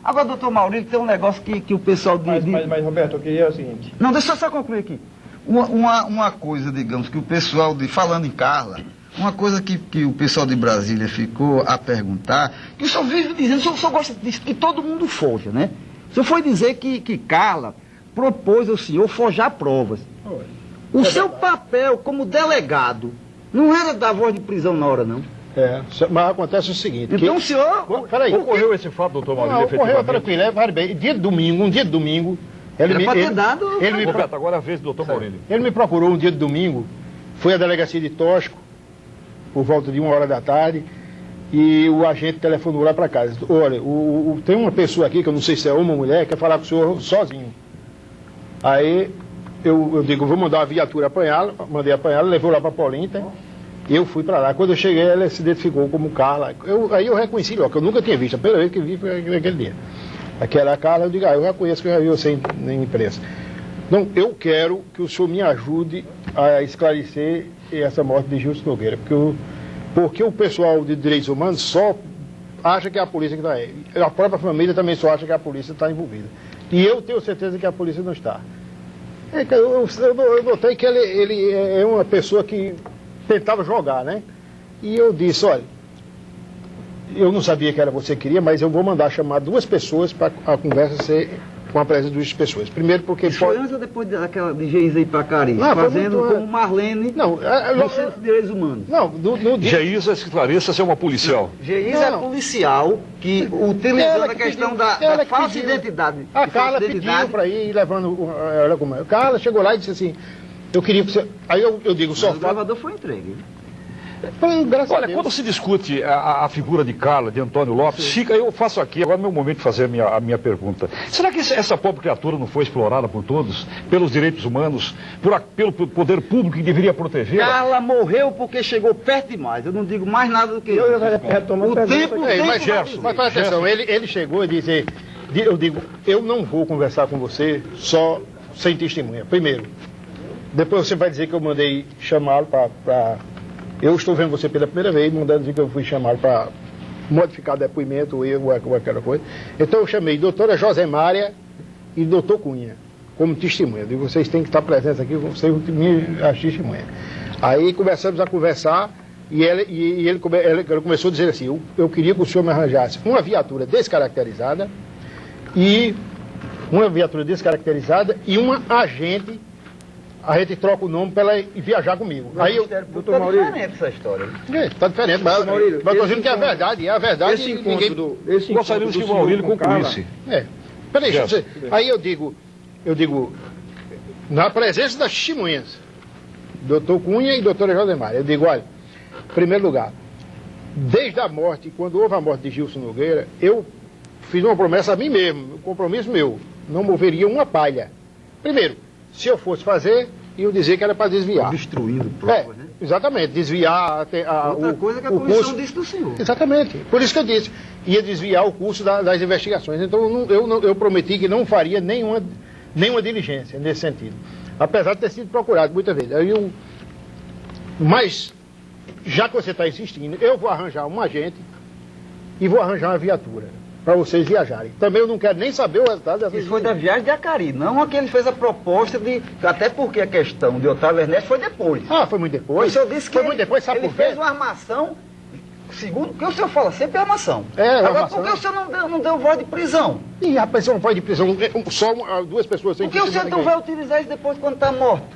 Agora, doutor Maurício, tem um negócio que o pessoal... Mas, Roberto, eu queria o seguinte... Não, deixa eu só concluir aqui. Uma coisa, digamos, que o pessoal, falando em Carla, uma coisa que o pessoal de Brasília ficou a perguntar, que o senhor vive dizendo, o senhor gosta disso, que todo mundo forja, né? O senhor foi dizer que Carla propôs ao senhor forjar provas. O seu papel como delegado não era dar voz de prisão na hora, não? Mas acontece o seguinte... Então o senhor... Peraí. Ocorreu esse fato, doutor Maurício, ocorreu tranquilo, bem. Um dia de domingo... Roberto, agora é a vez do doutor Maurício. Ele me procurou um dia de domingo, foi à delegacia de Tosco, por volta de 1h da tarde, e o agente telefonou lá para casa. Olha, tem uma pessoa aqui, que eu não sei se é homem ou mulher, quer falar com o senhor sozinho. Aí eu digo, vou mandar uma viatura apanhá-la, mandei apanhá-la, levou lá para Polinta. Eu fui para lá. Quando eu cheguei, ela se identificou como Carla. Aí eu reconheci, ó, que eu nunca tinha visto. A primeira vez que vi foi naquele dia. Aquela Carla, eu digo, eu já conheço, que eu já vi você na imprensa. Então, eu quero que o senhor me ajude a esclarecer essa morte de Gilson Nogueira. Porque o pessoal de direitos humanos só acha que é a polícia que está aí. A própria família também só acha que a polícia está envolvida. E eu tenho certeza que a polícia não está. Eu notei que ele é uma pessoa que tentava jogar, né? E eu disse, olha, eu não sabia que era você que queria, mas eu vou mandar chamar 2 pessoas para a conversa ser com a presença de 2 pessoas. Primeiro porque... Isso foi antes ou depois daquela de Geisa Ipacari? Fazendo como Marlene no Centro de Direitos Humanos. Não, no dia... Geisa esclareça ser uma policial. Geisa é policial que utilizando a questão da falsa identidade. A Carla pediu para ir levando ela como é. Carla chegou lá e disse assim, eu queria que você... Aí eu digo, só... O gravador foi entregue. Graças a Olha, Deus. quando se discute a figura de Carla, de Antônio Lopes, fica, eu faço aqui, agora é meu momento de fazer a minha pergunta. Será que essa pobre criatura não foi explorada por todos, pelos direitos humanos, pelo poder público que deveria protegê-la? Carla morreu porque chegou perto demais. Eu não digo mais nada do que isso. O tempo Mas Gerson, mas presta atenção, ele chegou e disse, eu digo, eu não vou conversar com você só sem testemunha, primeiro. Depois você vai dizer que eu mandei chamá-lo para... Eu estou vendo você pela primeira vez, mandando dizer que eu fui chamá-lo para modificar depoimento ou aquela coisa. Então eu chamei doutora Josemária e doutor Cunha como testemunha. Eu digo, vocês têm que estar presentes aqui, vocês as testemunhas. Aí começamos a conversar e ele começou a dizer assim, eu queria que o senhor me arranjasse uma viatura descaracterizada e uma agente. A gente troca o nome para ela viajar comigo. Aí eu... Doutor Maurílio, diferente essa história. Está diferente, mas estou dizendo que é a verdade. É a verdade. Esse encontro Gostaríamos que o Maurílio concluísse. Peraí, aí eu digo, na presença das testemunhas, doutor Cunha e doutora Josemar, eu digo, olha, em primeiro lugar, desde a morte, quando houve a morte de Gilson Nogueira, eu fiz uma promessa a mim mesmo, um compromisso meu, não moveria uma palha. Primeiro, se eu fosse fazer, eu dizer que era para desviar. Destruindo provas, né? Exatamente, desviar outra coisa que a comissão disse do senhor. Exatamente, por isso que eu disse. Ia desviar o curso das investigações. Então eu prometi que não faria nenhuma diligência nesse sentido. Apesar de ter sido procurado muitas vezes. Mas, já que você está insistindo, eu vou arranjar um agente e vou arranjar uma viatura para vocês viajarem. Também eu não quero nem saber o resultado dessa Isso foi da viagem de Acari, não a que ele fez a proposta de... Até porque a questão de Otávio Ernesto foi depois. Ah, foi muito depois? O senhor disse que foi muito depois, sabe ele por quê? fez uma armação, segundo o que o senhor fala, sempre é armação. Agora, armação, por que o senhor não deu voz de prisão? Ih, rapaz, você não pode de prisão, só duas pessoas sem Por que o senhor não vai utilizar isso depois quando está morto?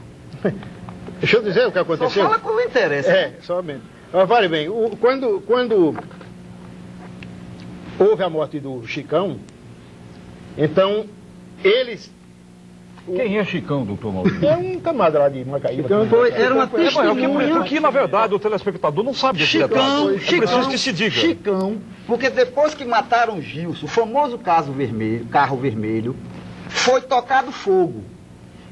Deixa eu dizer o que aconteceu. Só fala quando interessa. Somente. Mas vale bem, quando houve a morte do Chicão, então eles... Quem é Chicão, doutor Maurício? É um camarada lá de Macaíba. Era uma testemunha. Porque, na verdade, o telespectador não sabe desse detalhe. É preciso que se diga. Chicão, porque depois que mataram Gilson, o famoso carro vermelho, foi tocado fogo.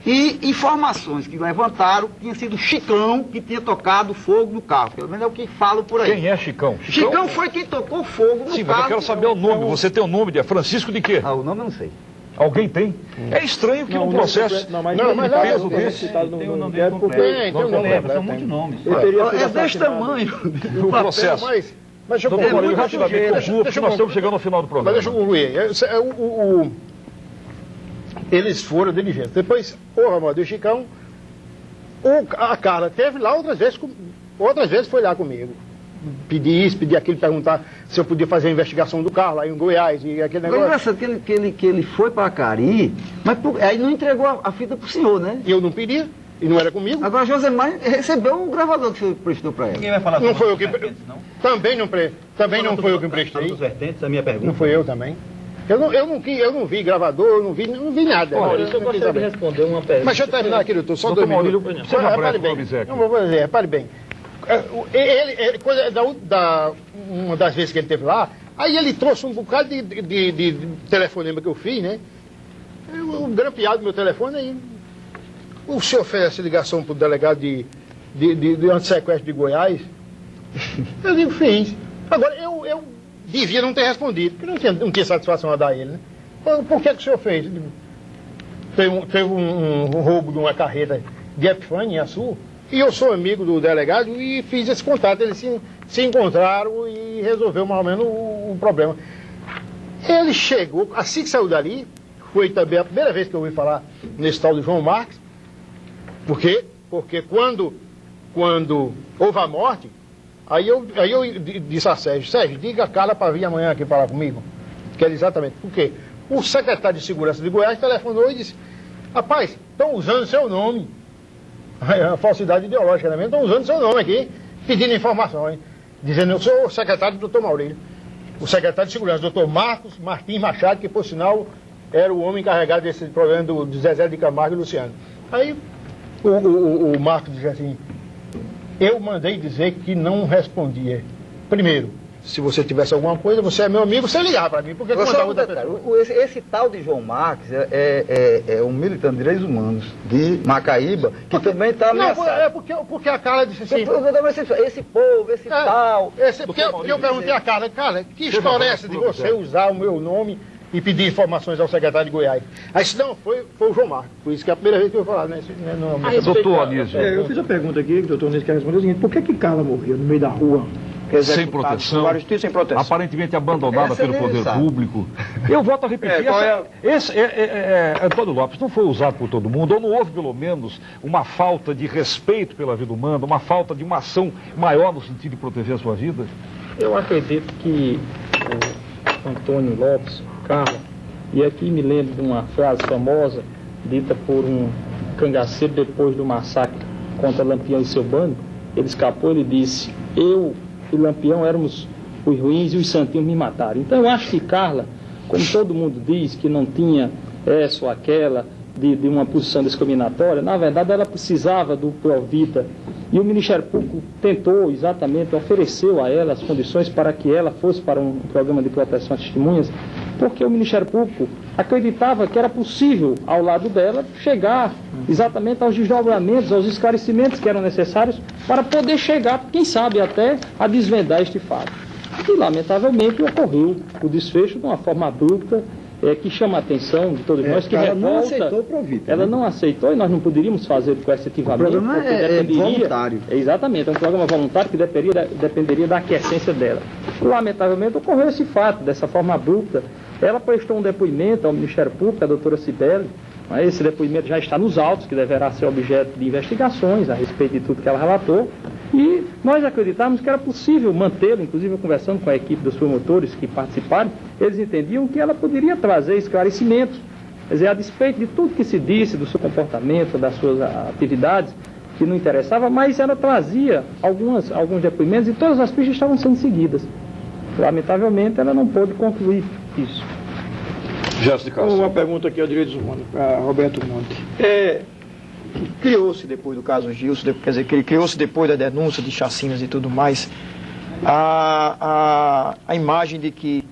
E informações que levantaram que tinha sido Chicão que tinha tocado fogo no carro. Pelo menos é o que falam por aí. Quem é Chicão? Chicão foi quem tocou fogo no carro. Sim, mas eu quero saber o nome. Você tem o nome de Francisco de quê? O nome eu não sei. Alguém tem? É estranho que num processo... Mas peso desse... Tem o nome dele completo. São muitos nomes. É desse tamanho. O processo. Mas doutor Maurílio, rapidamente, conclua, porque nós estamos chegando ao final do programa. Mas deixa eu concluir. Eles foram diligentes. Depois, o Ramon e Chicão, a Carla teve lá outras vezes foi lá comigo. Pedi isso, pedi aquilo, perguntar se eu podia fazer a investigação do carro lá em Goiás e aquele negócio. Mas é engraçado que ele foi para Acari, mas aí não entregou a fita pro senhor, né? E eu não pedi, e não era comigo. Agora Josemar recebeu o gravador que você prestou para ela. Ninguém vai falar não foi eu que vertentes, não? Também não foi eu que emprestei. Dos vertentes, a minha pergunta. Não foi eu também. Eu não vi gravador, eu não vi nada. Olha, eu gostaria de responder uma pergunta. Mas deixa eu terminar aqui, doutor, só dois minutos. Repare bem. Uma das vezes que ele esteve lá, aí ele trouxe um bocado de telefonema que eu fiz, né? Eu grampeado meu telefone aí. O senhor fez essa ligação para o delegado de antissequestro de Goiás? Eu digo, fiz. Agora, eu devia não ter respondido, porque não tinha satisfação a dar a ele, né? Por que o senhor fez? Teve um roubo de uma carreta de Epifânio, em Açu, e eu sou amigo do delegado e fiz esse contato. Eles se encontraram e resolveu mais ou menos o problema. Ele chegou, assim que saiu dali, foi também a primeira vez que eu ouvi falar nesse tal do João Marques, porque quando houve a morte, aí eu disse a Sérgio, diga a Carla para vir amanhã aqui falar comigo. Que era exatamente, por quê? O secretário de Segurança de Goiás telefonou e disse, rapaz, estão usando seu nome. A falsidade ideológica também, estão usando seu nome aqui, pedindo informações, dizendo, eu sou o secretário do Dr. Maurílio. O secretário de Segurança, Dr. Marcos Martins Machado, que por sinal era o homem encarregado desse problema de Zezé de Camargo e Luciano. Aí o Marcos disse assim, Eu mandei dizer que não respondia. Primeiro, se você tivesse alguma coisa, você é meu amigo, você ligava para mim. Por que mandava outra pessoa? Esse tal de João Marques é um militante de direitos humanos de Macaíba, que também está ameaçado. Não, é porque a Carla disse assim... Esse povo, esse tal... Porque eu perguntei a Carla, que história é essa de você usar o meu nome e pedir informações ao secretário de Goiás? Aí disse, não, foi o João Marcos. Por isso que é a primeira vez que eu vou falar, né? Doutor Anísio. Eu fiz a pergunta aqui, que o doutor Anísio quer responder o seguinte: por que Carla morreu no meio da rua? Sem proteção, aparentemente abandonada pelo poder público. Eu volto a repetir, Antônio Lopes não foi usado por todo mundo, ou não houve pelo menos uma falta de respeito pela vida humana, uma falta de uma ação maior no sentido de proteger a sua vida? Eu acredito que Antônio Lopes, Carla, e aqui me lembro de uma frase famosa dita por um cangaceiro depois do massacre contra Lampião e seu bando. Ele escapou, ele disse: eu e Lampião éramos os ruins e os santinhos me mataram. Então eu acho que Carla, como todo mundo diz, que não tinha essa ou aquela de uma posição discriminatória, na verdade ela precisava do Provida, e o Ministério Público tentou exatamente, ofereceu a ela as condições para que ela fosse para um programa de proteção às testemunhas, porque o Ministério Público acreditava que era possível, ao lado dela, chegar exatamente aos desdobramentos, aos esclarecimentos que eram necessários para poder chegar, quem sabe até, a desvendar este fato. E, lamentavelmente, ocorreu o desfecho de uma forma abrupta, que chama a atenção de todos nós, que ela revolta. Não aceitou o Provida, ela não aceitou, e nós não poderíamos fazer coercitivamente. O programa é voluntário. Exatamente, é um programa voluntário que dependeria da aquiescência dela. Lamentavelmente, ocorreu esse fato, dessa forma abrupta. Ela prestou um depoimento ao Ministério Público, a doutora Cibele. Esse depoimento já está nos autos, que deverá ser objeto de investigações a respeito de tudo que ela relatou. E nós acreditávamos que era possível mantê-la, inclusive conversando com a equipe dos promotores que participaram, eles entendiam que ela poderia trazer esclarecimentos. Quer dizer, a despeito de tudo que se disse, do seu comportamento, das suas atividades, que não interessava, mas ela trazia alguns depoimentos e todas as pistas estavam sendo seguidas. Lamentavelmente, ela não pôde concluir isso. Uma pergunta aqui ao Direitos Humanos, para Roberto Monte. Criou-se depois do caso Gilson, quer dizer, criou-se depois da denúncia de chacinas e tudo mais, a imagem de que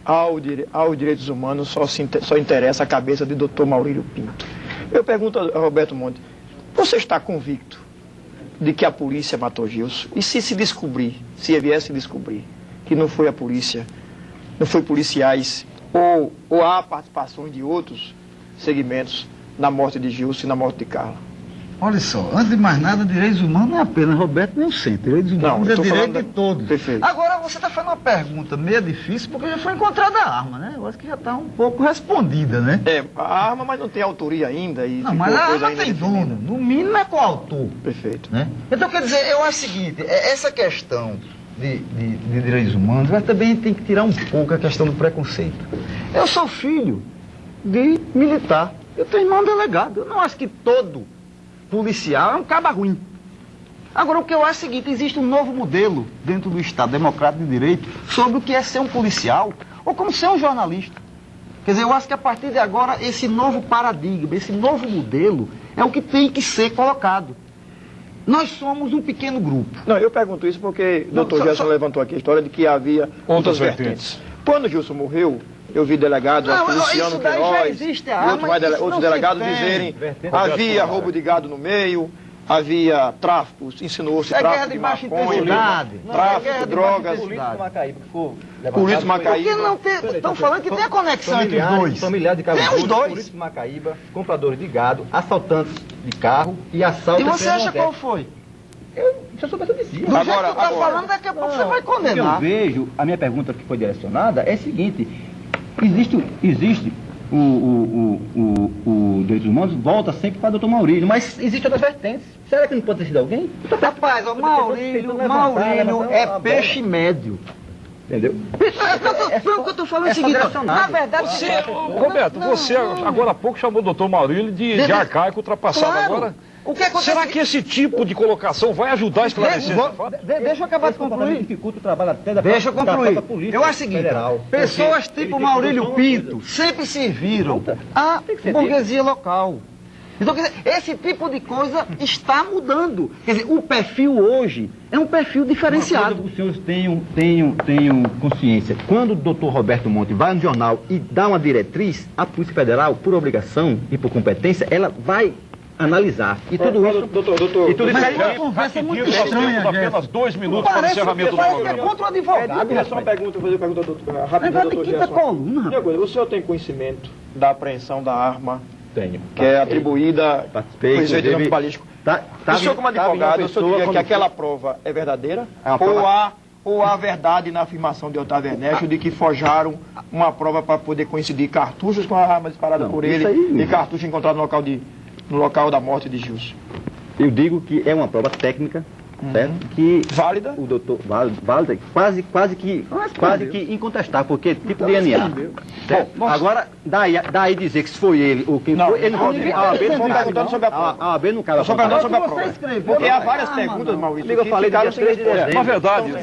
aos direitos humanos só interessa a cabeça de Dr. Maurílio Pinto. Eu pergunto a Roberto Monte: você está convicto de que a polícia matou Gilson? E se viesse descobrir que não foi a polícia, não foi policiais, ou há participações de outros segmentos na morte de Gilson e na morte de Carla? Olha só, antes de mais nada, direitos humanos não é apenas Roberto nem o centro. Direitos humanos é direito de todos. Perfeito. Agora, você está fazendo uma pergunta meio difícil, porque já foi encontrada a arma, né? Eu acho que já está um pouco respondida, né? A arma, mas não tem autoria ainda. Não, mas a arma tem dono. No mínimo é coautor. Perfeito. Né? Então, quer dizer, eu acho o seguinte, essa questão de direitos humanos, mas também tem que tirar um pouco a questão do preconceito. Eu sou filho de militar. Eu tenho irmão delegado. Eu não acho que todo policial é um caba ruim. Agora, o que eu acho é o seguinte: existe um novo modelo dentro do Estado Democrático de Direito sobre o que é ser um policial ou como ser um jornalista. Quer dizer, eu acho que a partir de agora esse novo paradigma, esse novo modelo é o que tem que ser colocado. Nós somos um pequeno grupo. Não, eu pergunto isso porque o doutor Gerson levantou aqui a história de que havia outras vertentes. Quando Gilson morreu, eu vi delegados, Luciano Queiroz e outros delegados dizerem: havia roubo de gado no meio, havia tráfico, insinuou-se tráfico de maconha, tráfico, drogas. Político Macaíba que for Político Macaíba. Por que não tem? Estão falando que tem a conexão entre os dois. Familiar de Cabo Tem os dois. Político Macaíba, compradores de gado, assaltantes de carro e assaltos. E você acha qual foi? Se eu soubesse, eu dizia. Do jeito que tu tá falando, daqui a pouco você vai condenar. O que eu vejo, a minha pergunta que foi direcionada é a seguinte: existe o Direitos Humanos volta sempre para o Dr. Maurílio, mas existe outras vertentes. Será que não pode ter sido alguém? Rapaz, o Maurílio é peixe médio. Entendeu? O que eu tô falando é o seguinte: na verdade, Roberto, você agora há pouco chamou o Dr. Maurílio de arcaico ultrapassado. Claro. Agora, o que acontece? será que esse tipo de colocação vai ajudar a esclarecer? Deixa eu acabar de concluir. Dificulta o trabalho até da Deixa eu concluir. Polícia Eu acho o seguinte: pessoas tipo Maurílio Pinto sempre serviram à burguesia local. Então, quer dizer, esse tipo de coisa está mudando. Quer dizer, o perfil hoje é um perfil diferenciado. Os senhores tenham consciência. Quando o doutor Roberto Monte vai no jornal e dá uma diretriz, a Polícia Federal, por obrigação e por competência, ela vai analisar. E tudo isso... Doutor, e tudo isso Mas é uma conversa muito estranha, apenas 2 minutos para o encerramento do parece que é programa. contra o advogado. É só uma pergunta, vou fazer uma pergunta, doutor, rapidinho, Negócio de doutor quinta Gerson. coluna. Primeira coisa, o senhor tem conhecimento da apreensão da arma Tenho. que é atribuída Participei, por exame inclusive, balístico? Tá O senhor, como advogado, o senhor diria que aquela prova é verdadeira? Ou há verdade na afirmação de Otávio Ernesto de que forjaram uma prova para poder coincidir cartuchos com a arma disparada por ele e cartucho encontrado no local da morte de Gilson? Eu digo que é uma prova técnica, certo? Que válida? O doutor válida, quase que incontestável, porque tipo de DNA. Bom, agora daí dizer que se foi ele ou quem foi, ele não pode. A OAB não perguntando sobre a prova. A OAB não cabe. Só perguntando sobre a prova. Porque há várias perguntas, Maurício. Eu falei das 3 de dezembro. Na verdade,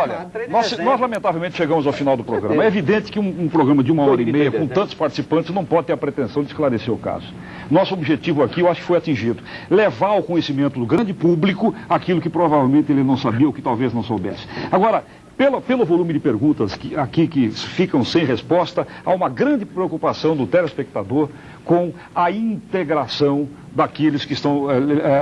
olha, nós lamentavelmente chegamos ao final do programa. É evidente que um programa de 1h30 com tantos participantes não pode ter a pretensão de esclarecer o caso. Nosso objetivo aqui, eu acho que foi atingido. Levar ao conhecimento do grande público aquilo que provavelmente ele não sabia ou que talvez não soubesse. Agora, pelo volume de perguntas que ficam sem resposta, há uma grande preocupação do telespectador com a integração daqueles que estão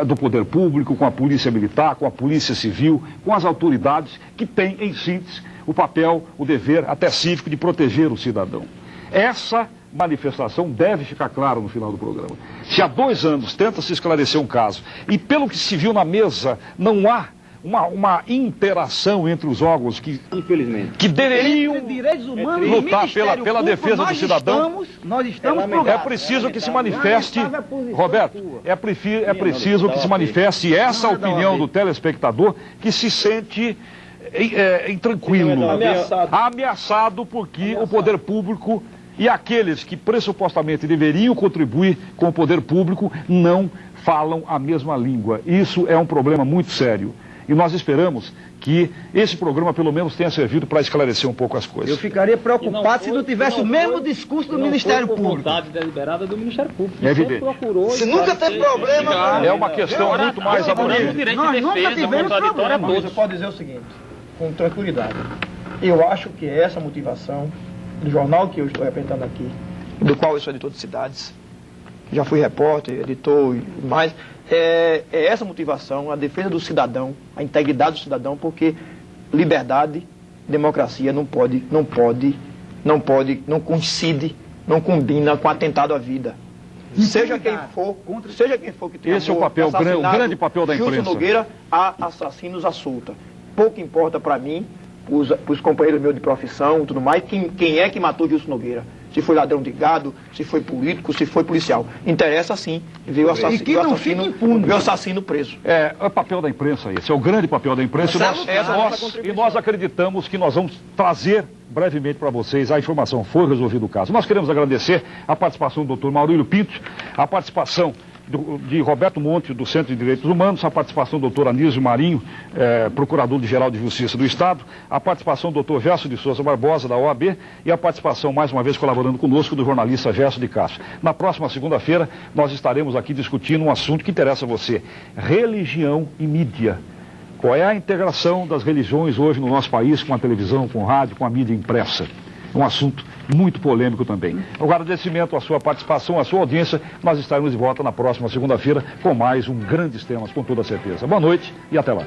do poder público, com a polícia militar, com a polícia civil, com as autoridades que têm, em síntese, o papel, o dever, até cívico, de proteger o cidadão. Essa manifestação deve ficar claro no final do programa. Se há 2 anos tenta-se esclarecer um caso e, pelo que se viu na mesa, não há uma interação entre os órgãos que, infelizmente, que deveriam lutar pela defesa do cidadão, nós estamos é preciso que se manifeste, Roberto, é preciso que se manifeste essa opinião do telespectador que se sente intranquilo, ameaçado porque o poder público e aqueles que pressupostamente deveriam contribuir com o poder público não falam a mesma língua. Isso é um problema muito sério. E nós esperamos que esse programa pelo menos tenha servido para esclarecer um pouco as coisas. Eu ficaria preocupado se não tivesse o mesmo discurso do Ministério Público. Vontade deliberada do Ministério Público. É evidente. Se nunca teve problema... É uma questão muito mais abrangente. Nós nunca tivemos problema. Você pode dizer o seguinte, com tranquilidade. Eu acho que essa motivação do jornal que eu estou representando aqui, do qual eu sou editor de cidades, já fui repórter, editor e mais, é essa motivação, a defesa do cidadão, a integridade do cidadão, porque liberdade, democracia não coincide, não combina com atentado à vida. Seja quem for que tenha esse é o papel, o grande papel da imprensa. Gilson Nogueira, há assassinos à solta. Pouco importa para mim, os companheiros meus de profissão, tudo mais, quem é que matou Gilson Nogueira? Se foi ladrão de gado, se foi político, se foi policial. Interessa sim ver o assassino preso. É o papel da imprensa esse, é o grande papel da imprensa. E nós acreditamos que nós vamos trazer brevemente para vocês a informação. Foi resolvido o caso. Nós queremos agradecer a participação do Dr. Maurílio Pinto, a participação de Roberto Monte, do Centro de Direitos Humanos, a participação do Dr. Anísio Marinho, Procurador-Geral de Justiça do Estado, a participação do Dr. Gerson de Souza Barbosa, da OAB, e a participação, mais uma vez, colaborando conosco, do jornalista Gerson de Castro. Na próxima segunda-feira, nós estaremos aqui discutindo um assunto que interessa a você: religião e mídia. Qual é a integração das religiões hoje no nosso país com a televisão, com o rádio, com a mídia impressa? Um assunto muito polêmico também. Um agradecimento à sua participação, à sua audiência. Nós estaremos de volta na próxima segunda-feira com mais um Grandes Temas, com toda certeza. Boa noite e até lá.